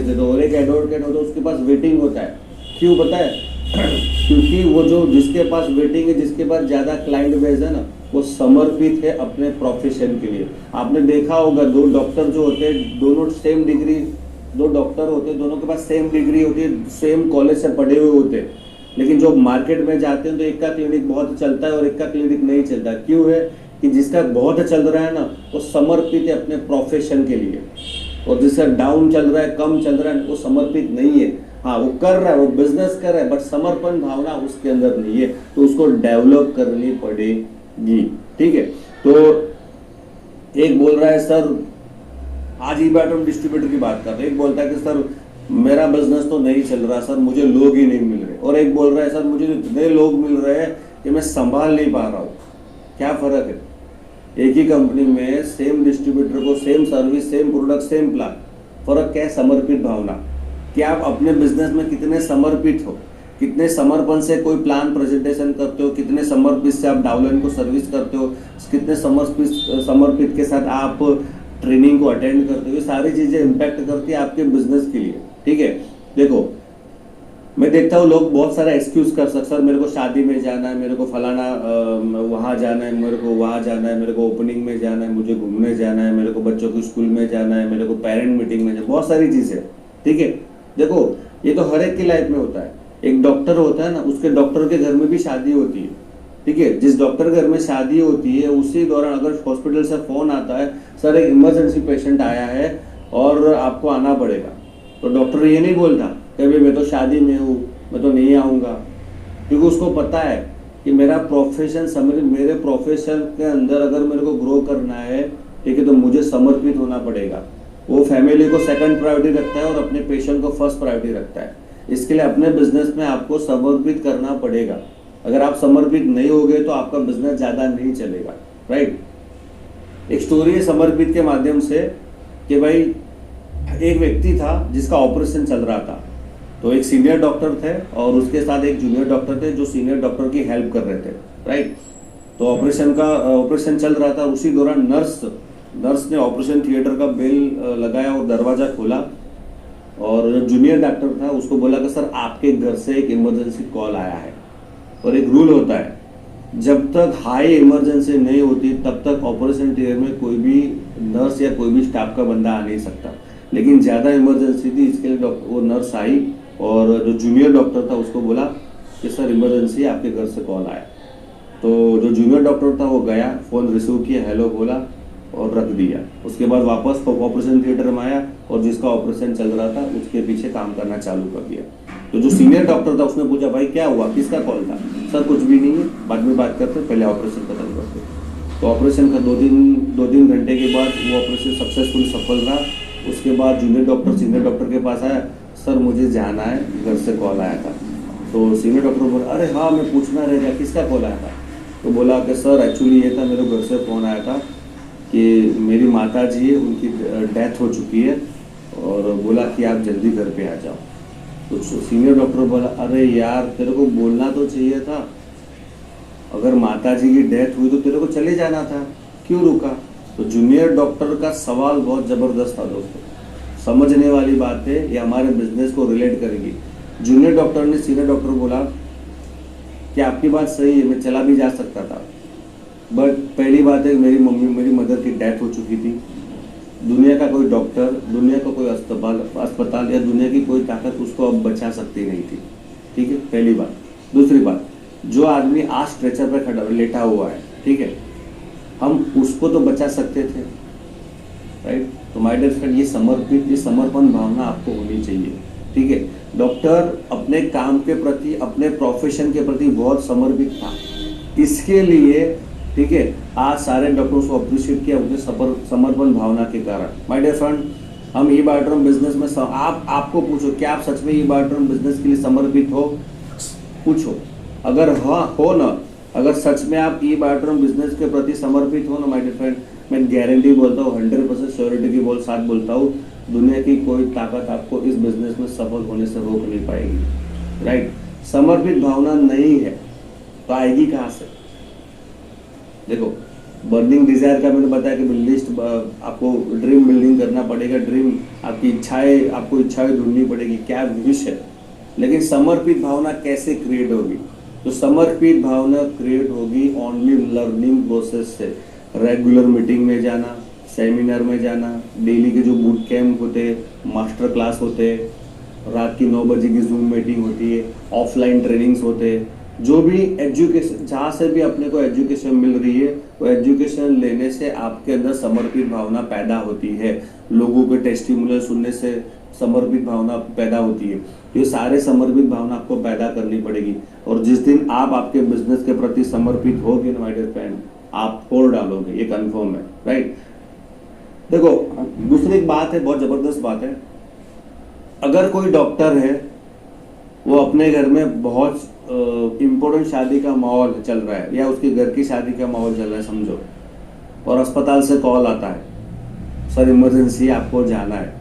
दे दो। और एक एडवोकेट होता है, उसके पास वेटिंग होता है। क्यों पता है? क्योंकि वो जो जिसके पास वेटिंग है, जिसके पास ज्यादा क्लाइंट बेस है ना, वो समर्पित है अपने प्रोफेशन के लिए। आपने देखा होगा 2 डॉक्टर जो होते हैं, दोनों सेम डिग्री, 2 डॉक्टर होते हैं, दोनों के पास सेम डिग्री होती है, सेम कॉलेज से पढ़े हुए होते हैं, लेकिन जो मार्केट में जाते हैं तो एक का क्लिनिक बहुत चलता है और एक का क्लिनिक नहीं चलता। क्यों है? कि जिसका बहुत चल रहा है ना, वो समर्पित है अपने प्रोफेशन के लिए, और जिसका डाउन चल रहा है, कम चल रहा है, वो समर्पित नहीं है। हाँ, वो कर रहा है, वो बिजनेस कर रहा है, बट समर्पण भावना उसके अंदर नहीं है, तो उसको डेवलप करनी पड़ेगी, ठीक है। तो एक बोल रहा है सर, आज ही बात हम डिस्ट्रीब्यूटर की बात कर रहे हैं, एक बोलता है कि सर मेरा बिजनेस तो नहीं चल रहा सर, मुझे लोग ही नहीं मिल रहे, और एक बोल रहा है सर मुझे इतने लोग मिल रहे हैं कि मैं संभाल नहीं पा रहा हूँ। क्या फर्क है? एक ही कंपनी में सेम डिस्ट्रीब्यूटर को same service, same product, same plan, फर्क क्या है? समर्पित भावना। कि आप अपने बिजनेस में कितने समर्पित हो, कितने समर्पण से कोई प्लान प्रेजेंटेशन करते हो, कितने समर्पित से आप डाउनलाइन को सर्विस करते हो, कितने समर्पित के साथ आप ट्रेनिंग को अटेंड करते हो। ये सारी चीजें इम्पैक्ट करती है आपके बिजनेस के लिए, ठीक है। देखो, मैं देखता हूँ लोग बहुत सारा एक्सक्यूज कर सकते, सर मेरे को शादी में जाना है, मेरे को फलाना वहाँ जाना है, मेरे को वहाँ जाना है, मेरे को ओपनिंग में जाना है, मुझे घूमने जाना है, मेरे को बच्चों को स्कूल में जाना है, मेरे को पेरेंट मीटिंग में जाना है, बहुत सारी चीजें, ठीक है। देखो, ये तो हर एक की लाइफ में होता है। एक डॉक्टर होता है ना, उसके डॉक्टर के घर में भी शादी होती है, ठीक है। जिस डॉक्टर के घर में शादी होती है, उसी दौरान अगर हॉस्पिटल से फोन आता है, सर एक इमरजेंसी पेशेंट आया है और आपको आना पड़ेगा, तो डॉक्टर ये नहीं बोलता कि भाई मैं तो शादी में हूँ, मैं तो नहीं आऊँगा, क्योंकि उसको पता है कि मेरा प्रोफेशन, मेरे प्रोफेशन के अंदर अगर मेरे को ग्रो करना है, ठीक है, तो मुझे समर्पित होना पड़ेगा। वो फैमिली को सेकंड प्रायोरिटी रखता है और अपने पेशेंट को फर्स्ट प्रायोरिटी रखता है। इसके लिए अपने बिजनेस में आपको समर्पित करना पड़ेगा। अगर आप समर्पित नहीं होगे तो आपका बिजनेस ज़्यादा नहीं चलेगा, राइट। एक स्टोरी है समर्पित के माध्यम से कि भाई एक व्यक्ति था जिसका ऑपरेशन चल रहा था, तो एक सीनियर डॉक्टर थे और उसके साथ एक जूनियर डॉक्टर थे जो सीनियर डॉक्टर की हेल्प कर रहे थे, राइट। तो ऑपरेशन चल रहा था, उसी दौरान नर्स ने ऑपरेशन थिएटर का बेल लगाया और दरवाजा खोला, और जो जूनियर डॉक्टर था उसको बोला कि सर आपके घर से एक इमरजेंसी कॉल आया है। और एक रूल होता है, जब तक हाई इमरजेंसी नहीं होती तब तक ऑपरेशन थिएटर में कोई भी नर्स या कोई भी स्टाफ का बंदा आ नहीं सकता। लेकिन ज़्यादा इमरजेंसी थी, इसके लिए वो नर्स आई और जो जूनियर डॉक्टर था उसको बोला कि सर इमरजेंसी आपके घर से कॉल आया। तो जो जूनियर डॉक्टर था वो गया, फ़ोन रिसीव किया, हेलो बोला और रख दिया। उसके बाद वापस ऑपरेशन थिएटर में आया और जिसका ऑपरेशन चल रहा था उसके पीछे काम करना चालू कर दिया। तो जो सीनियर डॉक्टर था उसने पूछा भाई क्या हुआ, किसका कॉल था? सर कुछ भी नहीं है, बाद में बात करते, पहले ऑपरेशन खत्म करते। तो ऑपरेशन का 2-3 घंटे के बाद वो ऑपरेशन सक्सेसफुल सफल रहा। उसके बाद जूनियर डॉक्टर सीनियर डॉक्टर के पास आया, सर मुझे जाना है, घर से कॉल आया था। तो सीनियर डॉक्टर बोला अरे हाँ मैं पूछना रह गया किसका कॉल आया था? तो बोला कि सर एक्चुअली ये था, मेरे घर से फ़ोन आया था कि मेरी माता जी है, उनकी डेथ हो चुकी है और बोला कि आप जल्दी घर पे आ जाओ। तो सीनियर डॉक्टर बोला अरे यार तेरे को बोलना तो चाहिए था, अगर माता जी की डेथ हुई तो तेरे को चले जाना था, क्यों रुका? तो जूनियर डॉक्टर का सवाल बहुत ज़बरदस्त था दोस्तों, समझने वाली बात है, ये हमारे बिजनेस को रिलेट करेगी। जूनियर डॉक्टर ने सीनियर डॉक्टर बोला कि आपकी बात सही है, मैं चला भी जा सकता था, बट पहली बात है मेरी मदर की डेथ हो चुकी थी। दुनिया का कोई डॉक्टर, दुनिया का कोई अस्पताल या दुनिया की कोई ताकत उसको अब बचा सकती नहीं थी। ठीक है, पहली बात। दूसरी बात, जो आदमी आज स्ट्रेचर पर खड़ा लेटा हुआ है, ठीक है, हम उसको तो बचा सकते थे, राइट? तो माय डियर फ्रेंड, ये समर्पण भावना आपको होनी चाहिए। ठीक है, डॉक्टर अपने काम के प्रति, अपने प्रोफेशन के प्रति बहुत समर्पित था, इसके लिए ठीक है आज सारे डॉक्टर्स को अप्रिशिएट किया उनके समर्पण भावना के कारण। माय डियर फ्रेंड, हम ई बायोड्रम बिजनेस में आपको पूछो क्या आप सच में ई बायोड्रम बिजनेस के लिए समर्पित हो? पूछो, अगर हाँ हो ना, अगर सच में आप ई बायोड्रम बिजनेस के प्रति समर्पित हो ना माय डियर फ्रेंड, मैं गारंटी बोलता हूँ, 100% श्योरिटी के साथ बोलता हूँ, दुनिया की कोई ताकत आपको इस बिजनेस में सफल होने से रोक नहीं पाएगी। राइट? समर्पित भावना नहीं है तो आएगी कहाँ से? देखो, बर्निंग डिजायर का मैंने बताया कि लिस्ट, आपको ड्रीम बिल्डिंग करना पड़ेगा, ड्रीम आपकी इच्छाएं, आपको इच्छाएं ढूंढनी पड़ेगी, क्या विश है। लेकिन समर्पित भावना कैसे क्रिएट होगी? तो समर्पित भावना क्रिएट होगी ओनली लर्निंग प्रोसेस से। रेगुलर मीटिंग में जाना, सेमिनार में जाना, डेली के जो बूट कैंप होते, मास्टर क्लास होते, रात की 9 बजे की जूम मीटिंग होती है, ऑफलाइन ट्रेनिंग्स होते, जो भी एजुकेशन, जहाँ से भी अपने को एजुकेशन मिल रही है, वो एजुकेशन लेने से आपके अंदर समर्पित भावना पैदा होती है। लोगों के टेस्टिमोनियल सुनने से समर्पित भावना पैदा होती है। ये सारे समर्पित भावना आपको पैदा करनी पड़ेगी, और जिस दिन आप आपके बिजनेस के प्रति समर्पित होगे ना माय डियर फ्रेंड, आप तोड़ डालोगे, ये कंफर्म है। राइट? देखो, दूसरी एक बात है, बहुत जबरदस्त बात है, अगर कोई डॉक्टर है, वो अपने घर में बहुत इम्पोर्टेंट शादी का माहौल चल रहा है, या उसके घर की शादी का माहौल चल रहा है समझो, और अस्पताल से कॉल आता है, सर इमरजेंसी आपको जाना है,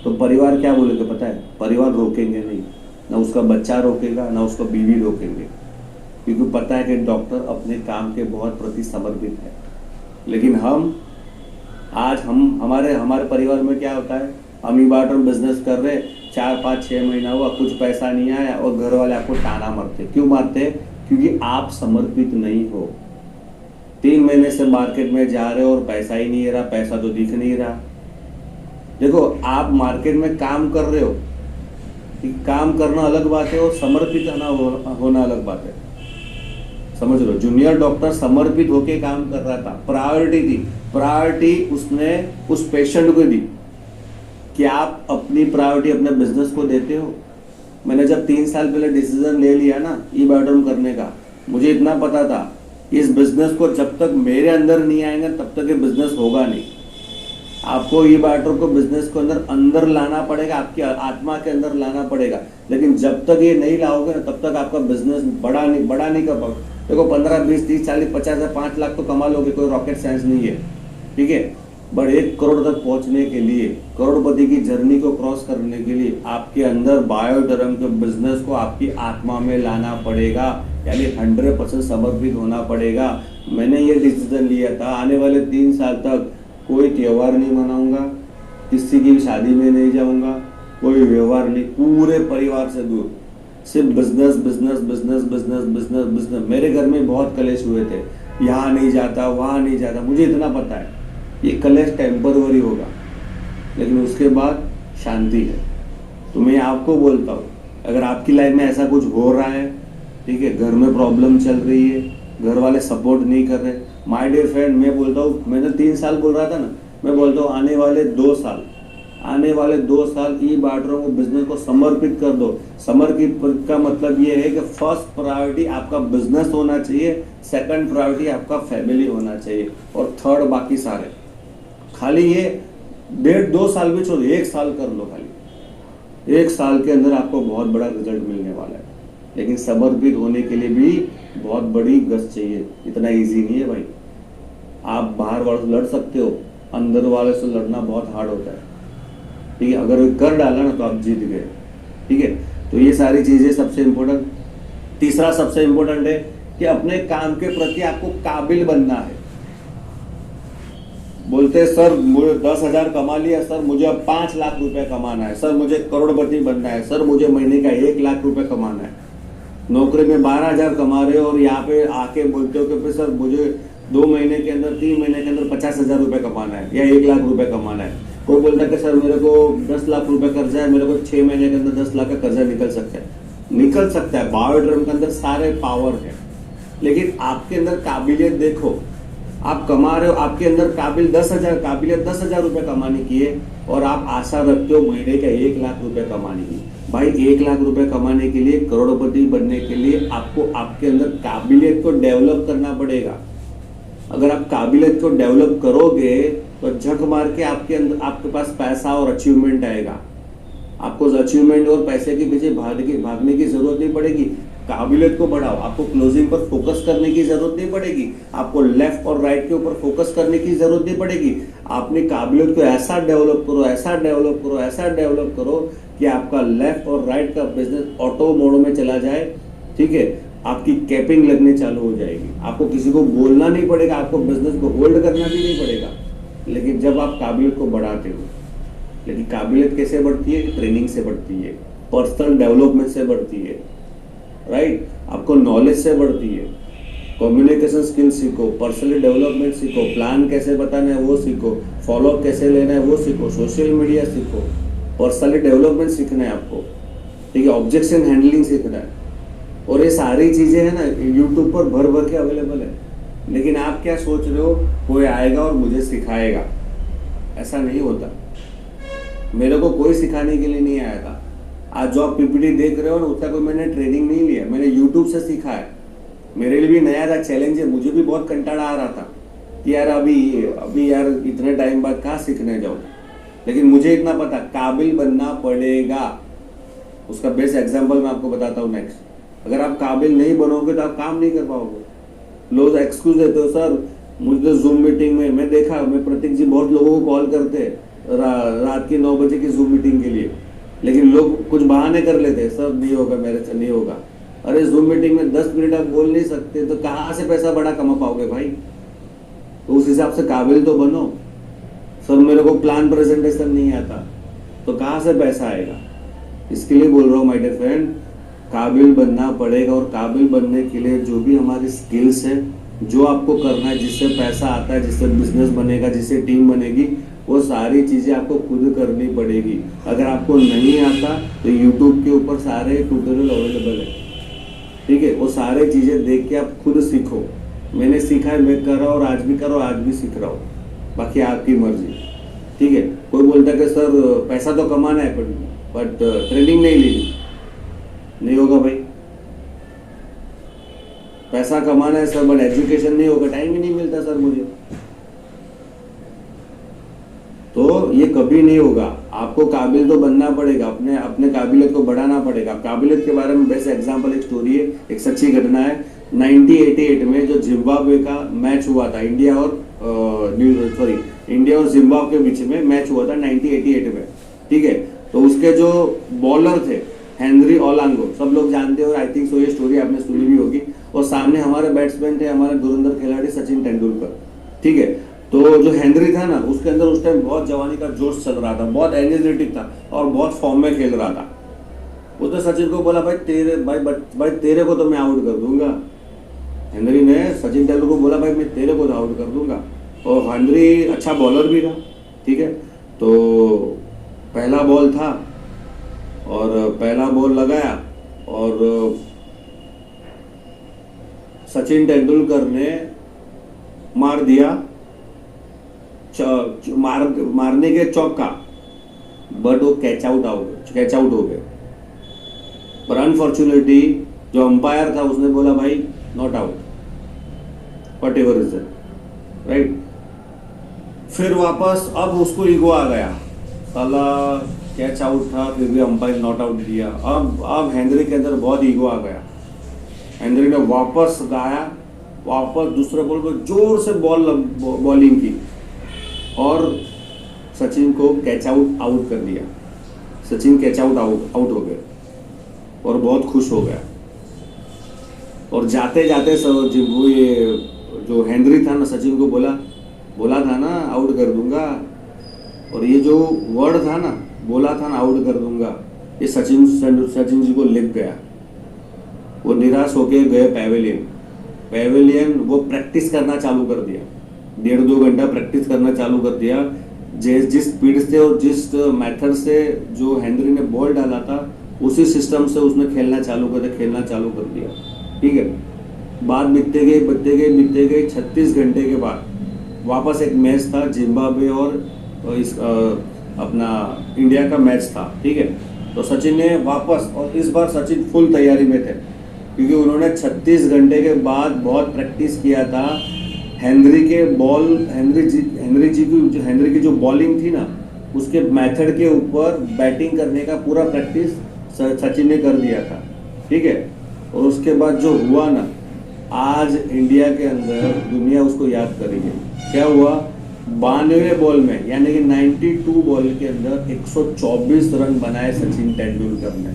तो परिवार क्या बोलेगा पता है? परिवार रोकेंगे नहीं, ना उसका बच्चा रोकेगा, ना उसका बीवी रोकेंगे, क्योंकि पता है कि डॉक्टर अपने काम के बहुत प्रति समर्पित है। लेकिन हम हमारे परिवार में क्या होता है, हम ई बायोड्रम बिजनेस कर रहे, 4-5-6 महीना हुआ, कुछ पैसा नहीं आया, और घर वाले आपको ताना मारते। क्यों मारते? क्योंकि आप समर्पित नहीं हो। 3 महीने से मार्केट में जा रहे हो और पैसा ही नहीं रहा, पैसा तो दिख नहीं रहा। देखो, आप मार्केट में काम कर रहे हो, काम करना अलग बात है, और समर्पित होना अलग बात है। समझ लो, जूनियर डॉक्टर समर्पित होके काम कर रहा था, प्रायोरिटी थी, प्रायोरिटी उसने उस पेशेंट को दी। क्या आप अपनी प्रायोरिटी अपने बिजनेस को देते हो? मैंने जब 3 साल पहले डिसीजन ले लिया ना ई बायोड्रम करने का, मुझे इतना पता था इस बिजनेस को जब तक मेरे अंदर नहीं आएगा तब तक ये बिजनेस होगा नहीं। आपको ई बायोड्रम को बिजनेस को अंदर लाना पड़ेगा, आपकी आत्मा के अंदर लाना पड़ेगा। लेकिन जब तक ये नहीं लाओगे ना, तब तक आपका बिजनेस बड़ा नहीं कर पाओगे। देखो, 15, 20, 30, 40, 50 या 5 लाख तो कमा लोगे, कोई रॉकेट साइंस नहीं है। ठीक है, बट 1 करोड़ तक पहुंचने के लिए, करोड़पति की जर्नी को क्रॉस करने के लिए, आपके अंदर बायोड्रम के बिजनेस को आपकी आत्मा में लाना पड़ेगा, यानी 100% समर्पित होना पड़ेगा। मैंने ये डिसीजन लिया था, आने वाले 3 साल तक कोई त्योहार नहीं मनाऊंगा, किसी की शादी में नहीं जाऊंगा, कोई व्यवहार नहीं, पूरे परिवार से दूर, सिर्फ business business business business business business. मेरे घर में बहुत कलेश हुए थे, यहाँ नहीं जाता, वहाँ नहीं जाता, मुझे इतना पता है ये कलेश टेम्पररी होगा, लेकिन उसके बाद शांति है। तो मैं आपको बोलता हूँ, अगर आपकी लाइफ में ऐसा कुछ हो रहा है, ठीक है, घर में प्रॉब्लम चल रही है, घर वाले सपोर्ट नहीं कर रहे, माय डियर फ्रेंड, मैं बोलता हूँ, मैंने 3 साल बोल रहा था ना, मैं बोलता हूँ आने वाले 2 साल ई बार्टरों को बिजनेस को समर्पित कर दो। समर्पित का मतलब ये है कि फर्स्ट प्रायोरिटी आपका बिजनेस होना चाहिए, सेकंड प्रायोरिटी आपका फैमिली होना चाहिए, और थर्ड बाकी सारे। खाली ये 1.5-2 साल भी छोड़ो, 1 साल कर लो, खाली 1 साल के अंदर आपको बहुत बड़ा रिजल्ट मिलने वाला है। लेकिन समर्पित होने के लिए भी बहुत बड़ी गस चाहिए, इतना इजी नहीं है भाई। आप बाहर वालों से लड़ सकते हो, अंदर वाले से लड़ना बहुत हार्ड होता है, ठीक है। अगर कर डाला ना तो आप जीत गए, ठीक है। तो ये सारी चीजें सबसे इंपॉर्टेंट। तीसरा सबसे इंपॉर्टेंट है कि अपने काम के प्रति आपको काबिल बनना है। बोलते हैं सर मुझे 10,000 कमा लिया, सर मुझे अब 5 लाख रुपए कमाना है, सर मुझे करोड़पति बनना है, सर मुझे महीने का 1 लाख रुपए कमाना है। नौकरी में 12,000 कमा रहे हो और यहाँ पे आके बोलते हो कि सर मुझे 2 महीने के अंदर 3 महीने के अंदर 50,000 रुपए कमाना है या 1 लाख रुपए कमाना है। कोई बोलता है कि सर मेरे को 10 लाख रुपए कर्जा है, मेरे को 6 महीने के अंदर 10 लाख का कर्जा निकल सकता है। बायोड्रम के अंदर सारे पावर है, लेकिन आपके अंदर काबिलियत देखो। आप कमा रहे हो, आपके अंदर काबिलियत 10,000 रुपए कमाने की है, और आप आशा रखते हो महीने का 1 लाख रुपए कमाने की। भाई 1 लाख रुपए कमाने के लिए, करोड़पति बनने के लिए आपको आपके अंदर काबिलियत को डेवलप करना पड़ेगा। अगर आप काबिलियत को डेवलप करोगे तो झक मार के आपके अंदर आपके पास पैसा और अचीवमेंट आएगा। आपको अचीवमेंट और पैसे के पीछे भागने की जरूरत नहीं पड़ेगी। काबिलियत को बढ़ाओ, आपको क्लोजिंग पर फोकस करने की जरूरत नहीं पड़ेगी, आपको लेफ्ट और राइट के ऊपर फोकस करने की जरूरत नहीं पड़ेगी। आपने काबिलियत को ऐसा डेवलप करो कि आपका लेफ्ट और राइट का बिजनेस ऑटो मोड में चला जाए, ठीक है। आपकी कैपिंग लगने चालू हो जाएगी, आपको किसी को बोलना नहीं पड़ेगा, आपको बिजनेस को होल्ड करना भी नहीं पड़ेगा। लेकिन जब आप काबिलियत को बढ़ाते हो, लेकिन काबिलियत कैसे बढ़ती है? ट्रेनिंग से बढ़ती है, पर्सनल डेवलपमेंट से बढ़ती है, राइट। आपको नॉलेज से बढ़ती है, कम्युनिकेशन स्किल सीखो, पर्सनल डेवलपमेंट सीखो, प्लान कैसे बताना है वो सीखो, फॉलो कैसे लेना है वो सीखो, सोशल मीडिया सीखो, पर्सनल डेवलपमेंट सीखना है आपको, ठीक है, ऑब्जेक्शन हैंडलिंग सीखना है। और ये सारी चीजें है ना यूट्यूब पर भर भर के अवेलेबल है। लेकिन आप क्या सोच रहे हो, कोई आएगा और मुझे सिखाएगा? ऐसा नहीं होता। मेरे को कोई सिखाने के लिए नहीं आया था। आज जो आप पीपीटी देख रहे हो ना, उसका कोई मैंने ट्रेनिंग नहीं लिया, मैंने यूट्यूब से सीखा है। मेरे लिए भी नया था, चैलेंज है, मुझे भी बहुत कंटाला आ रहा था कि यार अभी यार इतने टाइम बाद कहाँ सीखने जाऊँ। लेकिन मुझे इतना पता, काबिल बनना पड़ेगा। उसका बेस्ट एग्जाम्पल मैं आपको बताता हूँ नेक्स्ट। अगर आप काबिल नहीं बनोगे तो आप काम नहीं कर पाओगे। लोग एक्सक्यूज देते हो, सर मुझे जूम मीटिंग में, मैं देखा, मैं प्रतीक जी बहुत लोगों को कॉल करते रात की 9 बजे की जूम मीटिंग के लिए, लेकिन लोग कुछ बहाने कर लेते, सर नहीं होगा, मेरे से नहीं होगा। अरे जूम मीटिंग में 10 मिनट आप बोल नहीं सकते तो कहाँ से पैसा बड़ा कमा पाओगे भाई? तो उस हिसाब से काबिल तो बनो। सर मेरे को प्लान प्रेजेंटेशन नहीं आता, तो कहाँ से पैसा आएगा? इसके लिए बोल रहा हूँ माय डियर फ्रेंड, काबिल बनना पड़ेगा। और काबिल बनने के लिए जो भी हमारी स्किल्स है, जो आपको करना है, जिससे पैसा आता है, जिससे बिजनेस बनेगा, जिससे टीम बनेगी, वो सारी चीजें आपको खुद करनी पड़ेगी। अगर आपको नहीं आता तो यूट्यूब के ऊपर सारे ट्यूटोरियल अवेलेबल है, ठीक है। वो सारे चीजें देख के आप खुद सीखो। मैंने सीखा है, मैं कर रहा हूँ और आज भी कर रहा हूँ, आज भी सीख रहा हूँ। बाकी आपकी मर्जी, ठीक है। कोई बोलता है कि सर पैसा तो कमाना है बट ट्रेनिंग नहीं लेनी, नहीं होगा भाई। पैसा कमाना है सर बट एजुकेशन नहीं होगा, टाइम ही नहीं मिलता सर मुझे, तो ये कभी नहीं होगा। आपको काबिल तो बनना पड़ेगा, अपने काबिलियत को बढ़ाना पड़ेगा। काबिलियत के बारे में बेस्ट एग्जांपल एक स्टोरी है, एक सच्ची घटना है। 1988 में जो जिम्बाब्वे का मैच हुआ था, इंडिया और जिम्बाब्वे के बीच में मैच हुआ था 1988 में, ठीक है। तो उसके जो बॉलर थे हेनरी ओलांगो, सब लोग जानते हो, आई थिंक सो ये स्टोरी आपने सुनी भी होगी। और सामने हमारे बैट्समैन थे, हमारे धुरंधर खिलाड़ी सचिन तेंदुलकर, ठीक है। तो जो हेनरी था ना, उसके अंदर उस टाइम बहुत जवानी का जोश चल रहा था, बहुत एनर्जेटिक था और बहुत फॉर्म में खेल रहा था। उसने सचिन को बोला, भाई तेरे को तो मैं आउट कर दूंगा। हेनरी ने सचिन तेंदुलकर को बोला, भाई मैं तेरे को तो आउट कर दूंगा। और हेनरी अच्छा बॉलर भी था, ठीक है। तो पहला बॉल था, और पहला बॉल लगाया और सचिन तेंदुलकर ने मार दिया, मारने के चौका, बट वो कैच आउट हो गए। पर अनफॉर्चुनेटली जो अंपायर था उसने बोला भाई not out, what ever is it, right. फिर वापस अब उसको ईगो आ गया, साला कैच आउट था फिर भी अंपायर नॉट आउट दिया। अब हेनरी के अंदर बहुत ईगो आ गया। हेनरी ने वापस गाया, वापस दूसरे बॉल पर जोर से बॉलिंग की और सचिन को कैच आउट कर दिया। सचिन कैच आउट हो गए और बहुत खुश हो गया। और जाते जाते वो ये जो हेनरी था ना, सचिन को बोला था ना आउट कर दूंगा, और ये जो वर्ड था ना, बोला था ना आउट कर दूंगा, ये सचिन जी को लिख गया। वो निराश होके गए पैवेलियन। वो प्रैक्टिस करना चालू कर दिया, 1.5-2 घंटा प्रैक्टिस करना चालू कर दिया। जिस स्पीड से और जिस मेथड से जो हेनरी ने बॉल डाला था उसी सिस्टम से उसने खेलना चालू कर दिया, ठीक है। बाद बीतते गए 36 घंटे के बाद वापस एक मैच था, जिम्बाब्वे और इस अपना इंडिया का मैच था, ठीक है। तो सचिन ने वापस, और इस बार सचिन फुल तैयारी में थे क्योंकि उन्होंने 36 घंटे के बाद बहुत प्रैक्टिस किया था। हेनरी की जो बॉलिंग थी ना, उसके मेथड के ऊपर बैटिंग करने का पूरा प्रैक्टिस सचिन ने कर दिया था, ठीक है। और उसके बाद जो हुआ ना, आज इंडिया के अंदर दुनिया उसको याद करेगी। क्या हुआ? 92 बॉल में, यानी कि 92 बॉल के अंदर 124 रन बनाए सचिन तेंदुलकर ने,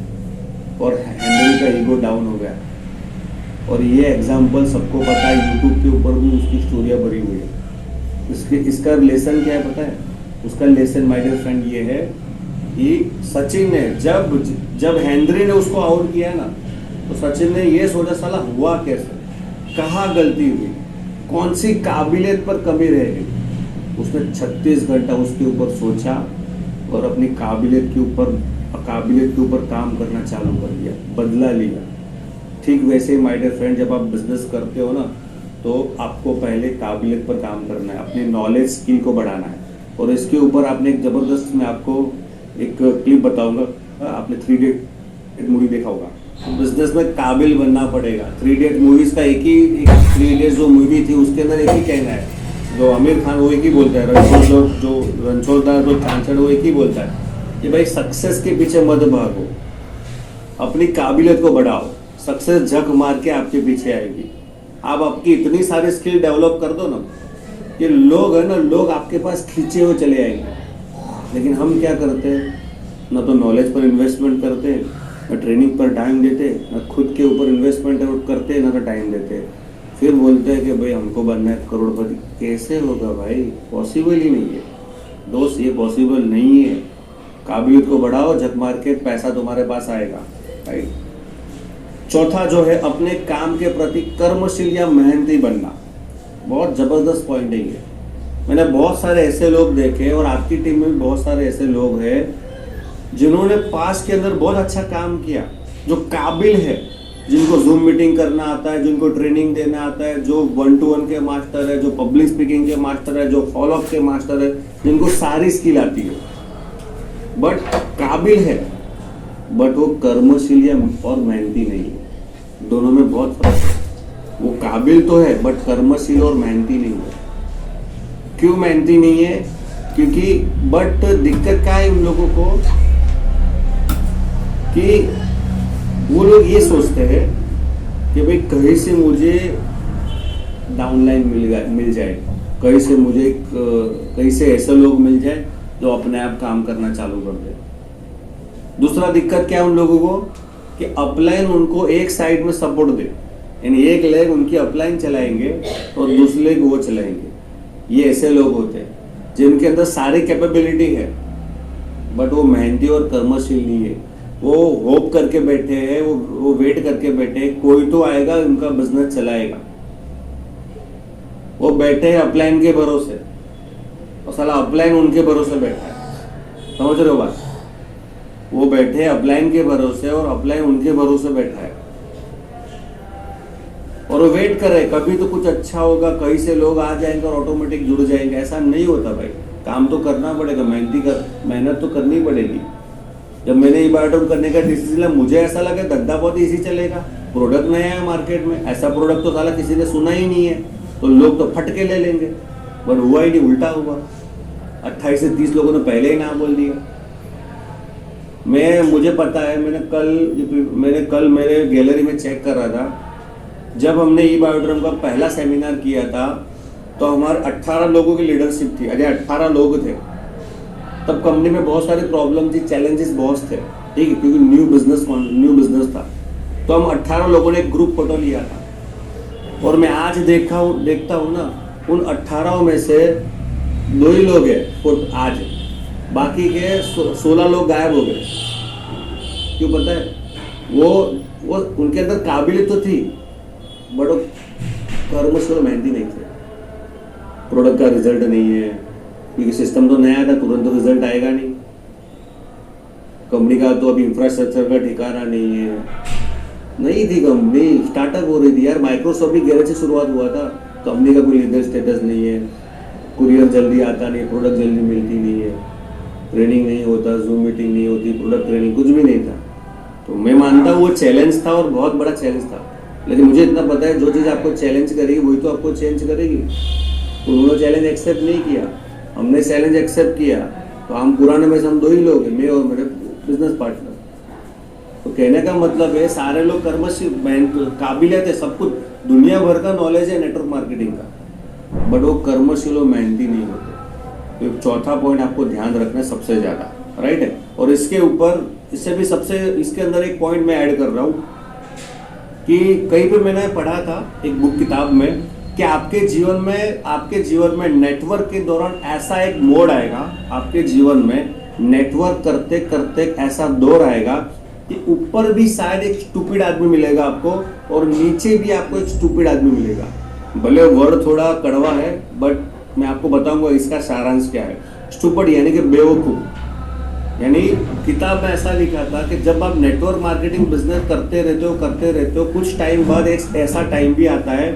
और हेनरी का ईगो डाउन हो गया। और ये एग्जाम्पल सबको पता है, यूट्यूब के ऊपर भी उसकी स्टोरियाँ भरी हुई है। इसका लेसन क्या है पता है? उसका लेसन माय डियर फ्रेंड ये है कि सचिन ने जब हेनरी ने उसको आउट किया ना, तो सचिन ने ये सोचा साला हुआ कैसे, कहाँ गलती हुई, कौन सी काबिलियत पर कमी रह गई। उसने 36 घंटा उसके ऊपर सोचा और अपनी काबिलियत के ऊपर काम करना चालू कर दिया, बदला लिया। ठीक वैसे ही माय डियर फ्रेंड, जब आप बिजनेस करते हो ना, तो आपको पहले काबिलियत पर काम करना है, अपनी नॉलेज स्किल को बढ़ाना है। और इसके ऊपर आपने एक ज़बरदस्त, मैं आपको एक क्लिप बताऊंगा। आपने 3 इडियट मूवी देखा होगा। तो बिजनेस में काबिल बनना पड़ेगा। 3 इडियट मूवीज का एक 3 इडियट जो मूवी थी उसके अंदर एक ही कहना है, जो आमिर खान वो एक ही बोलता है, रणछोड़दार जो चांचड़ वो एक ही बोलता है कि भाई सक्सेस के पीछे मत भागो, अपनी काबिलियत को बढ़ाओ, सक्सेस झक मार के आपके पीछे आएगी। आप आपकी इतनी सारी स्किल डेवलप कर दो ना कि लोग आपके पास खींचे हुए चले आएंगे। लेकिन हम क्या करते हैं, ना तो नॉलेज पर इन्वेस्टमेंट करते हैं, ना ट्रेनिंग पर टाइम देते, ना खुद के ऊपर इन्वेस्टमेंट करते, ना तो टाइम देते। फिर बोलते हैं कि भाई हमको बनना है करोड़पति। कैसे होगा भाई? पॉसिबल ही नहीं है दोस्त, ये पॉसिबल नहीं है। काबिलियत को बढ़ाओ, झक मार के पैसा तुम्हारे पास आएगा, राइट। चौथा जो है, अपने काम के प्रति कर्मशील या मेहनती बनना। बहुत जबरदस्त पॉइंट है ये। मैंने बहुत सारे ऐसे लोग देखे, और आपकी टीम में भी बहुत सारे ऐसे लोग हैं जिन्होंने पास के अंदर बहुत अच्छा काम किया, जो काबिल है, जिनको जूम मीटिंग करना आता है, जिनको ट्रेनिंग देना आता है, जो 1-to-1 के मास्टर है, जो पब्लिक स्पीकिंग के मास्टर है, जो फॉलोअप के मास्टर है, जिनको सारी स्किल आती है, बट काबिल है, बट वो कर्मशील और मेहनती नहीं है। दोनों में बहुत फर्क है। वो काबिल तो है बट कर्मशील और मेहनती नहीं है। क्यों मेहनती नहीं है? क्योंकि बट दिक्कत क्या है उन लोगों को कि वो लोग ये सोचते हैं कि भाई कहीं से मुझे डाउनलाइन मिल जाए, कहीं से ऐसे लोग मिल जाए जो अपने आप काम करना चालू कर दे। दूसरा दिक्कत क्या है उन लोगों को कि अपलाइन उनको एक साइड में सपोर्ट दे, यानी एक लेग उनकी अपलाइन चलाएंगे और दूसरी लेग वो चलाएंगे। ये ऐसे लोग होते हैं जिनके अंदर सारी कैपेबिलिटी है बट वो मेहनती और कर्मशील नहीं है। वो होप करके बैठे हैं, वो वेट करके बैठे हैं, कोई तो आएगा उनका बिजनेस चलाएगा। वो बैठे हैं अपलाइन के भरोसे, और साला अपलाइन उनके भरोसे बैठा है। समझ रहे हो बात? वो बैठे अपलाइन के भरोसे और अपलाइन उनके भरोसे बैठा है और वो वेट कर रहे हैं कभी तो कुछ अच्छा होगा, कहीं से लोग आ जाएंगे और ऑटोमेटिक जुड़ जाएंगे। ऐसा नहीं होता भाई, काम तो करना पड़ेगा, मेहनत तो करनी पड़ेगी। जब मैंने ई बायोटॉक करने का डिसीजन लिया, मुझे ऐसा लगा धंधा बहुत इजी चलेगा, प्रोडक्ट नया है मार्केट में, ऐसा प्रोडक्ट तो साला किसी ने सुना ही नहीं है, तो लोग तो फट के ले लेंगे। पर हुआ ही नहीं, उल्टा हुआ। 28 से 30 लोगों ने पहले ही ना बोल दिया। मुझे पता है, मैंने कल मेरे गैलरी में चेक कर रहा था, जब हमने ई बायोड्रम का पहला सेमिनार किया था तो हमारे 18 लोगों की लीडरशिप थी। अरे 18 लोग थे। तब कंपनी में बहुत सारी प्रॉब्लम थी, चैलेंजेस बहुत थे, ठीक है, क्योंकि न्यू बिजनेस था। तो हम 18 लोगों ने एक ग्रुप फोटो लिया था और मैं आज देखता हूँ ना, उन 18 में से 2 ही लोग हैं आज, बाकी के 16 लोग गायब हो गए। क्यों पता है? वो उनके अंदर काबिलियत तो थी बट कर्मशील मेहनती नहीं थे। प्रोडक्ट का रिजल्ट नहीं है क्योंकि सिस्टम तो नया था, तुरंत तो रिजल्ट आएगा नहीं। कंपनी का तो अभी इंफ्रास्ट्रक्चर का ठिकाना नहीं है, नहीं थी कंपनी, स्टार्टअप हो रही थी यार। माइक्रोसॉफ्ट भी गैरेज से शुरुआत हुआ था, कंपनी का कोई लीगल स्टेटस नहीं है, कुरियर जल्दी आता नहीं, प्रोडक्ट जल्दी मिलती नहीं है, ट्रेनिंग नहीं होता, जूम मीटिंग नहीं होती, प्रोडक्ट ट्रेनिंग कुछ भी नहीं था। तो मैं मानता हूँ वो चैलेंज था और बहुत बड़ा चैलेंज था, लेकिन मुझे इतना पता है जो चीज़ आपको चैलेंज करेगी वही तो आपको चेंज करेगी। तो उन्होंने चैलेंज एक्सेप्ट नहीं किया, हमने चैलेंज एक्सेप्ट किया। तो हम पुराने में से हम 2 ही लोग हैं, मैं और मेरे बिजनेस पार्टनर। तो कहने का मतलब है सारे लोग कर्मशील, काबिलियत है, सब कुछ दुनिया भर का नॉलेज है नेटवर्क मार्केटिंग का, बट वो कर्मशील और मेहनती नहीं होते। तो एक चौथा पॉइंट आपको ध्यान रखना है सबसे ज़्यादा, राइट है। और इसके ऊपर इसके अंदर एक पॉइंट मैं ऐड कर रहा हूँ कि कहीं पे मैंने पढ़ा था एक बुक किताब में कि आपके जीवन में नेटवर्क के दौरान ऐसा एक मोड़ आएगा, आपके जीवन में नेटवर्क करते करते ऐसा दौर आएगा कि ऊपर भी शायद एक स्टूपिड आदमी मिलेगा आपको और नीचे भी आपको एक स्टूपिड आदमी मिलेगा। भले वर्ड थोड़ा कड़वा है बट मैं आपको बताऊंगा इसका सारांश क्या है। स्टूपिड यानी कि बेवकूफ। यानी किताब में ऐसा लिखा था कि जब आप नेटवर्क मार्केटिंग बिजनेस करते रहते हो कुछ टाइम बाद एक ऐसा टाइम भी आता है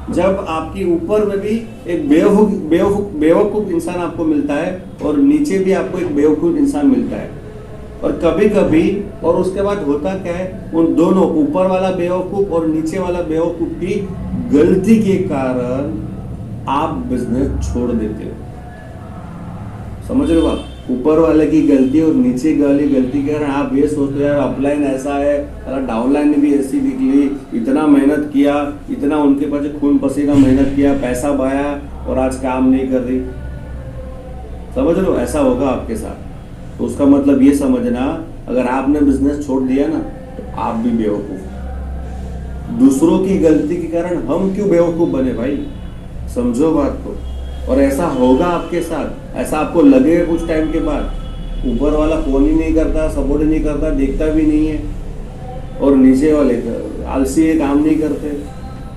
जब आपकी ऊपर में भी एक बेवकूफ इंसान आपको मिलता है और नीचे भी आपको एक बेवकूफ इंसान मिलता है। और कभी कभी और उसके बाद होता क्या है, उन दोनों ऊपर वाला बेवकूफ और नीचे वाला बेवकूफ की गलती के कारण आप बिजनेस छोड़ देते हो। समझ रहे हो आप? ऊपर वाले की गलती और नीचे वाली गलती के कारण आप ये सोचते हो यार अपलाइन ऐसा है, डाउनलाइन ने भी ऐसी निकली, इतना मेहनत किया, इतना उनके पास खून पसीना मेहनत किया, पैसा बहाया और आज काम नहीं कर रही। समझ लो ऐसा होगा आपके साथ। तो उसका मतलब ये समझना, अगर आपने बिजनेस छोड़ दिया ना तो आप भी बेवकूफ। दूसरों की गलती के कारण हम क्यों बेवकूफ बने भाई? समझो बात को। और ऐसा होगा आपके साथ, ऐसा आपको लगेगा कुछ टाइम के बाद। ऊपर वाला फोन ही नहीं करता, सपोर्ट ही नहीं करता, देखता भी नहीं है, और नीचे वाले आलसी है, काम नहीं करते,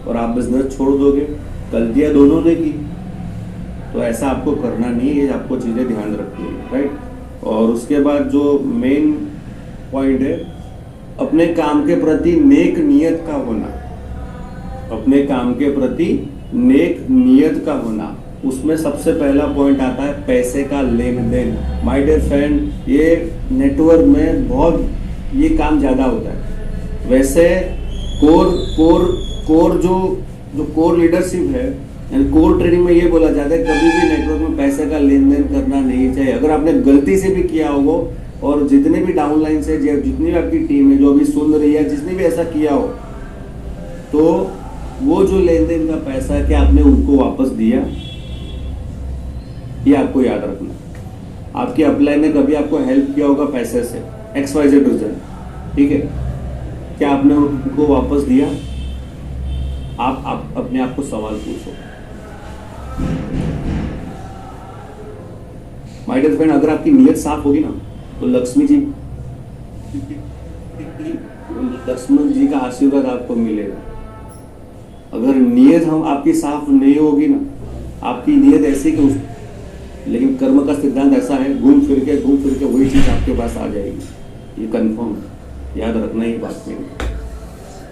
और आप बिजनेस छोड़ दोगे। गलतियां दोनों ने की। तो ऐसा आपको करना नहीं है, आपको चीजें ध्यान रखनी है, राइट। और उसके बाद जो मेन पॉइंट है, अपने काम के प्रति नेक नियत का होना। अपने काम के प्रति नेक नियत का होना, उसमें सबसे पहला पॉइंट आता है पैसे का लेन देन। माय डियर फ्रेंड, ये नेटवर्क में बहुत ये काम ज़्यादा होता है। वैसे कोर जो कोर लीडरशिप है, कोर ट्रेनिंग में ये बोला जाता है कभी भी नेटवर्क में पैसे का लेन देन करना नहीं चाहिए। अगर आपने गलती से भी किया होगा, और जितने भी डाउनलाइन से जितनी भी आपकी टीम है जो अभी सुन रही है, जिसने भी ऐसा किया हो, तो वो जो लेन देन का पैसा है क्या आपने उनको वापस दिया, ये आपको याद रखना। आपके अपलाइन ने कभी आपको हेल्प किया होगा पैसे से, XYZ रीजन, ठीक है, क्या आपने उनको वापस दिया? आप अपने आप को सवाल पूछो। माय डियर फ्रेंड, अगर आपकी नीयत साफ होगी ना तो लक्ष्मी जी का आशीर्वाद आपको मिलेगा। अगर नीयत आपकी साफ नहीं होगी ना, आपकी नीयत ऐसी कि लेकिन कर्म का सिद्धांत ऐसा है, घूम फिर के वही चीज आपके पास आ जाएगी। ये कंफर्म है, याद रखना ये बात मेरी।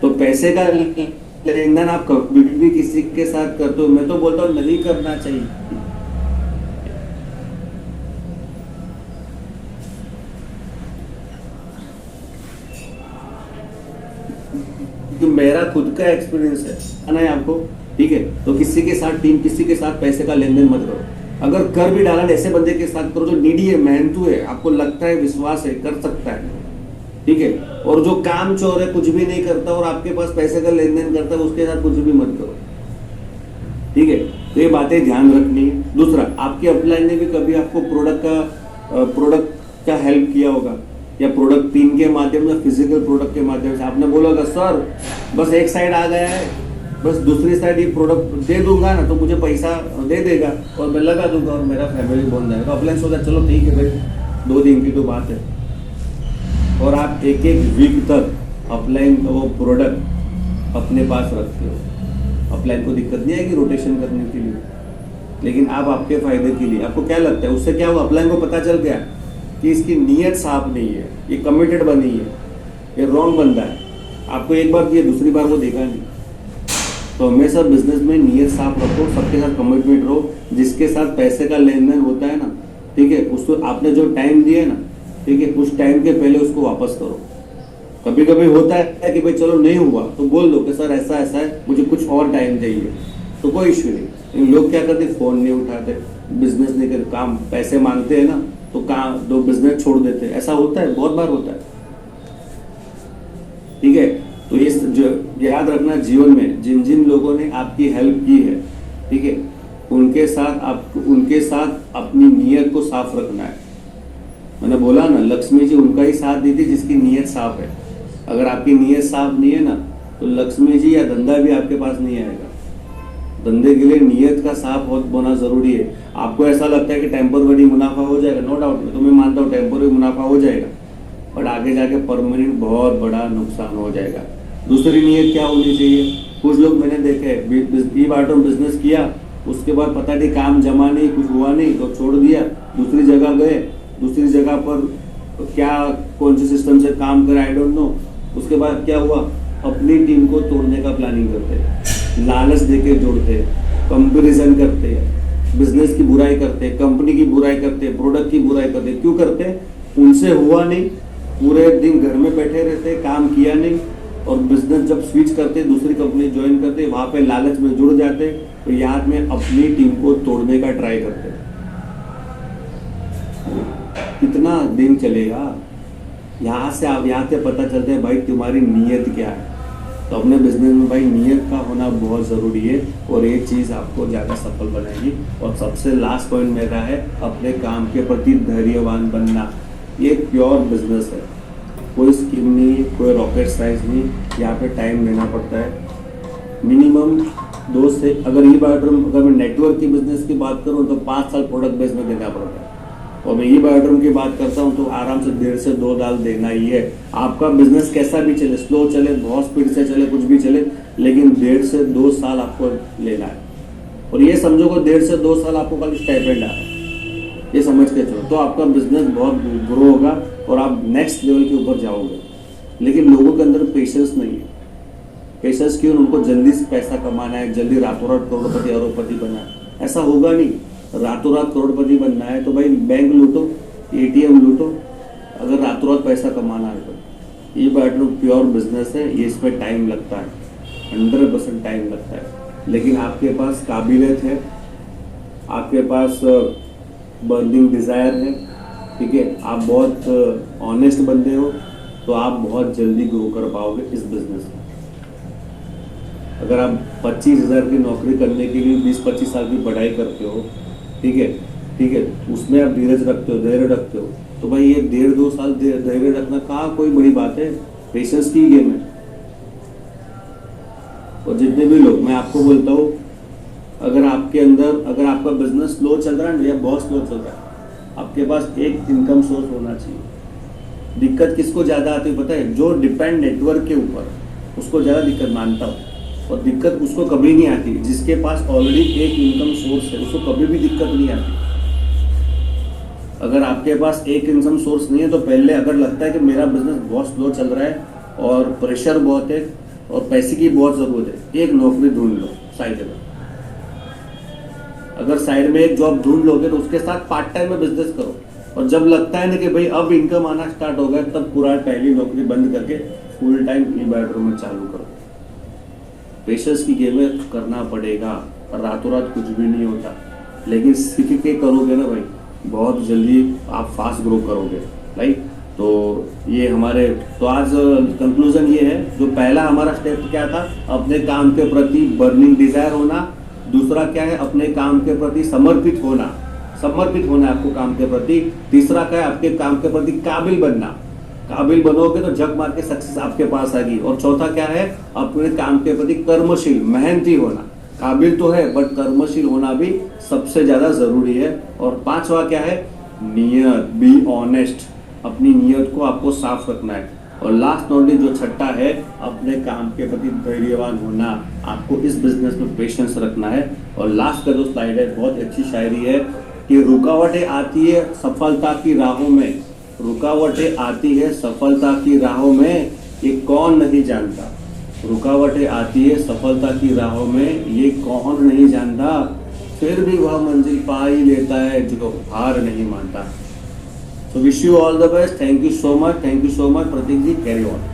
तो पैसे का लेन देन आप कभी भी किसी के साथ करते हो, मैं तो बोलता हूँ नहीं करना चाहिए। तो मेरा खुद का एक्सपीरियंस है ना आपको, ठीक है। तो किसी के साथ टीम, किसी के साथ पैसे का लेन देन मत करो। अगर कर भी डाला ऐसे बंदे के साथ करो जो नीडी है, मेहनतू है, आपको लगता है विश्वास है कर सकता है, ठीक है। और जो काम चोर है, कुछ भी नहीं करता और आपके पास पैसे का लेन देन करता है, उसके साथ कुछ भी मत करो, ठीक है। तो ये बातें ध्यान रखनी है। दूसरा, आपके अपलाइन ने भी कभी आपको प्रोडक्ट का हेल्प किया होगा, या प्रोडक्ट 3 के माध्यम से, फिजिकल प्रोडक्ट के माध्यम से आपने बोला होगा सर बस एक साइड आ गया है, बस दूसरी साइड ये प्रोडक्ट दे दूंगा ना तो मुझे पैसा दे देगा और मैं लगा दूंगा और मेरा फैमिली बन जाएगा। अपलाइन सोचा चलो ठीक है भाई, 2 दिन की तो बात है। और आप एक वीक तक अपलाइन का वो प्रोडक्ट अपने पास रखते हो। अपलाइन को दिक्कत नहीं आएगी रोटेशन करने के लिए, लेकिन आप आपके फायदे के लिए, आपको क्या लगता है उससे क्या हुआ? अपलाइन को पता चल गया कि इसकी नीयत साफ नहीं है, ये कमिटेड बनी है, ये रॉन्ग बंदा है। आपको एक बार दिया, दूसरी बार वो देखा नहीं। तो हमेशा बिजनेस में नीयत साफ रखो, सबके साथ कमिटमेंट रहो। जिसके साथ पैसे का लेन देन होता है ना, ठीक है, उसको आपने जो टाइम दिया है ना, ठीक है, उस टाइम के पहले उसको वापस करो। कभी कभी होता है कि भाई चलो नहीं हुआ तो बोल दो कि सर ऐसा ऐसा है, मुझे कुछ और टाइम चाहिए, तो कोई इश्यू नहीं। इन लोग क्या करते, फोन नहीं उठाते, बिजनेस नहीं करते, काम पैसे मांगते हैं ना तो काम दो, बिजनेस छोड़ देते हैं। ऐसा होता है, बहुत बार होता है, ठीक है। तो ये जो याद रखना, जीवन में जिन जिन लोगों ने आपकी हेल्प की है, ठीक है, उनके साथ अपनी नीयत को साफ रखना है। मैंने बोला ना, लक्ष्मी जी उनका ही साथ दी थी जिसकी नीयत साफ है। अगर आपकी नीयत साफ नहीं है ना तो लक्ष्मी जी या धंधा भी आपके पास नहीं आएगा। धंधे के लिए नीयत का साफ होना जरूरी है। आपको ऐसा लगता है कि टेम्पररी मुनाफा हो जाएगा, नो डाउट, मैं तुम्हें मानता हूँ टेम्पररी मुनाफा हो जाएगा, बट आगे जाके परमानेंट बहुत बड़ा नुकसान हो जाएगा। दूसरी नीयत क्या होनी चाहिए? कुछ लोग मैंने देखे ई बाटम बिजनेस किया, उसके बाद पता नहीं काम जमा नहीं, कुछ हुआ नहीं तो छोड़ दिया, दूसरी जगह गए, दूसरी जगह पर क्या कौन से सिस्टम से काम करे आई डोंट नो। उसके बाद क्या हुआ, अपनी टीम को तोड़ने का प्लानिंग करते हैं, लालच देके जोड़ते हैं, कंपैरिजन करते हैं, बिजनेस की बुराई करते हैं, कंपनी की बुराई करते हैं, प्रोडक्ट की बुराई करते हैं। क्यों करते हैं? उनसे हुआ नहीं, पूरे दिन घर में बैठे रहते, काम किया नहीं, और बिजनेस जब स्विच करते, दूसरी कंपनी ज्वाइन करते, वहां पे लालच में जुड़ जाते, तो याद में अपनी टीम को तोड़ने का ट्राई करते। कितना दिन चलेगा? यहाँ से पता चलता है भाई तुम्हारी नीयत क्या है। तो अपने बिजनेस में भाई नियत का होना बहुत ज़रूरी है, और ये चीज़ आपको ज़्यादा सफल बनाएगी। और सबसे लास्ट पॉइंट मेरा है अपने काम के प्रति धैर्यवान बनना। ये प्योर बिजनेस है, कोई स्कीम नहीं, कोई रॉकेट साइंस नहीं, यहाँ पे टाइम देना पड़ता है मिनिमम 2 से, अगर मैं नेटवर्क की बिजनेस की बात करूँ तो 5 साल प्रोडक्ट बेस में देना पड़ता है। और मैं ई बायोड्रम की बात करता हूँ तो आराम से 1.5 से 2 साल देना ही है। आपका बिजनेस कैसा भी चले, स्लो चले, बहुत स्पीड से चले, कुछ भी चले, लेकिन 1.5 से 2 साल आपको लेना है। और ये समझो कि 1.5 से 2 साल आपको खाली स्टाइपेंड आ रहा है, ये समझ के चलो, तो आपका बिजनेस बहुत ग्रो होगा और आप नेक्स्ट लेवल के ऊपर जाओगे। लेकिन लोगों के अंदर पेशेंस नहीं है। पेशेंस क्यों? उनको जल्दी से पैसा कमाना है, जल्दी रातों रात करोड़पति अरबपति बनना है। ऐसा होगा नहीं। रातों रात करोड़पति बनना है तो भाई बैंक लूटो, एटीएम लूटो, अगर रातों रात पैसा कमाना है तो। ये बायोड्रम प्योर बिजनेस है, ये इसमें टाइम लगता है, 100% टाइम लगता है। लेकिन आपके पास काबिलियत है, आपके पास बर्निंग डिजायर है, ठीक है, आप बहुत ऑनेस्ट बंदे हो, तो आप बहुत जल्दी ग्रो कर पाओगे इस बिजनेस में। अगर आप 25,000 की नौकरी करने के लिए 20-25 साल की पढ़ाई करते हो, ठीक है, उसमें आप धीरज रखते हो, धैर्य रखते हो, तो भाई ये 1.5-2 साल धैर्य रखना कहाँ कोई बड़ी बात है, पेशेंस की गेम है। और जितने भी लोग, मैं आपको बोलता हूँ, अगर आपका बिजनेस स्लो चल रहा है या बहुत स्लो चल रहा है, आपके पास एक इनकम सोर्स होना चाहिए। दिक्कत किसको ज्यादा आती है पता है? जो डिपेंड नेटवर्क के ऊपर, उसको ज्यादा दिक्कत मानता हूँ। और दिक्कत उसको कभी नहीं आती जिसके पास ऑलरेडी एक इनकम सोर्स है, उसको कभी भी दिक्कत नहीं आती। अगर आपके पास एक इनकम सोर्स नहीं है तो पहले अगर लगता है कि मेरा बिजनेस बहुत स्लो चल रहा है और प्रेशर बहुत है और पैसे की बहुत जरूरत है, एक नौकरी ढूंढ लो साइड में। अगर साइड में एक जॉब ढूंढ लोगे तो उसके साथ पार्ट टाइम में बिजनेस करो, और जब लगता है ना कि भाई अब इनकम आना स्टार्ट हो गया, तब पूरा पहली नौकरी बंद करके फुल टाइम ई बेडरूम में चालू करो। पेशेंस की गेम में करना पड़ेगा, रातों रात कुछ भी नहीं होता, लेकिन सीख के करोगे ना भाई, बहुत जल्दी आप फास्ट ग्रो करोगे। राइट, तो ये हमारे, तो आज कंक्लूजन ये है, जो पहला हमारा स्टेप क्या था, अपने काम के प्रति बर्निंग डिजायर होना। दूसरा क्या है, अपने काम के प्रति समर्पित होना आपको काम के प्रति। तीसरा क्या है, आपके काम के प्रति काबिल बनना। काबिल बनोगे तो जग मार के सक्सेस आपके पास आएगी। और चौथा क्या है, अपने काम के प्रति कर्मशील, मेहनती होना। काबिल तो है बट कर्मशील होना भी सबसे ज्यादा जरूरी है। और पांचवा क्या है, नियत, बी ऑनेस्ट, अपनी नियत को आपको साफ रखना है। और लास्ट नॉलेज जो छठा है, अपने काम के प्रति धैर्यवान होना, आपको इस बिजनेस में पेशेंस रखना है। और लास्ट का जो स्लाइड है, बहुत अच्छी शायरी है कि रुकावटें आती है सफलता की राहों में, रुकावटें आती है सफलता की राहों में, ये कौन नहीं जानता। रुकावटें आती है सफलता की राहों में, ये कौन नहीं जानता, फिर भी वह मंजिल पा ही लेता है जो हार नहीं मानता। So wish you all the best. Thank you so much. Thank you so much, Pratik ji. Carry on.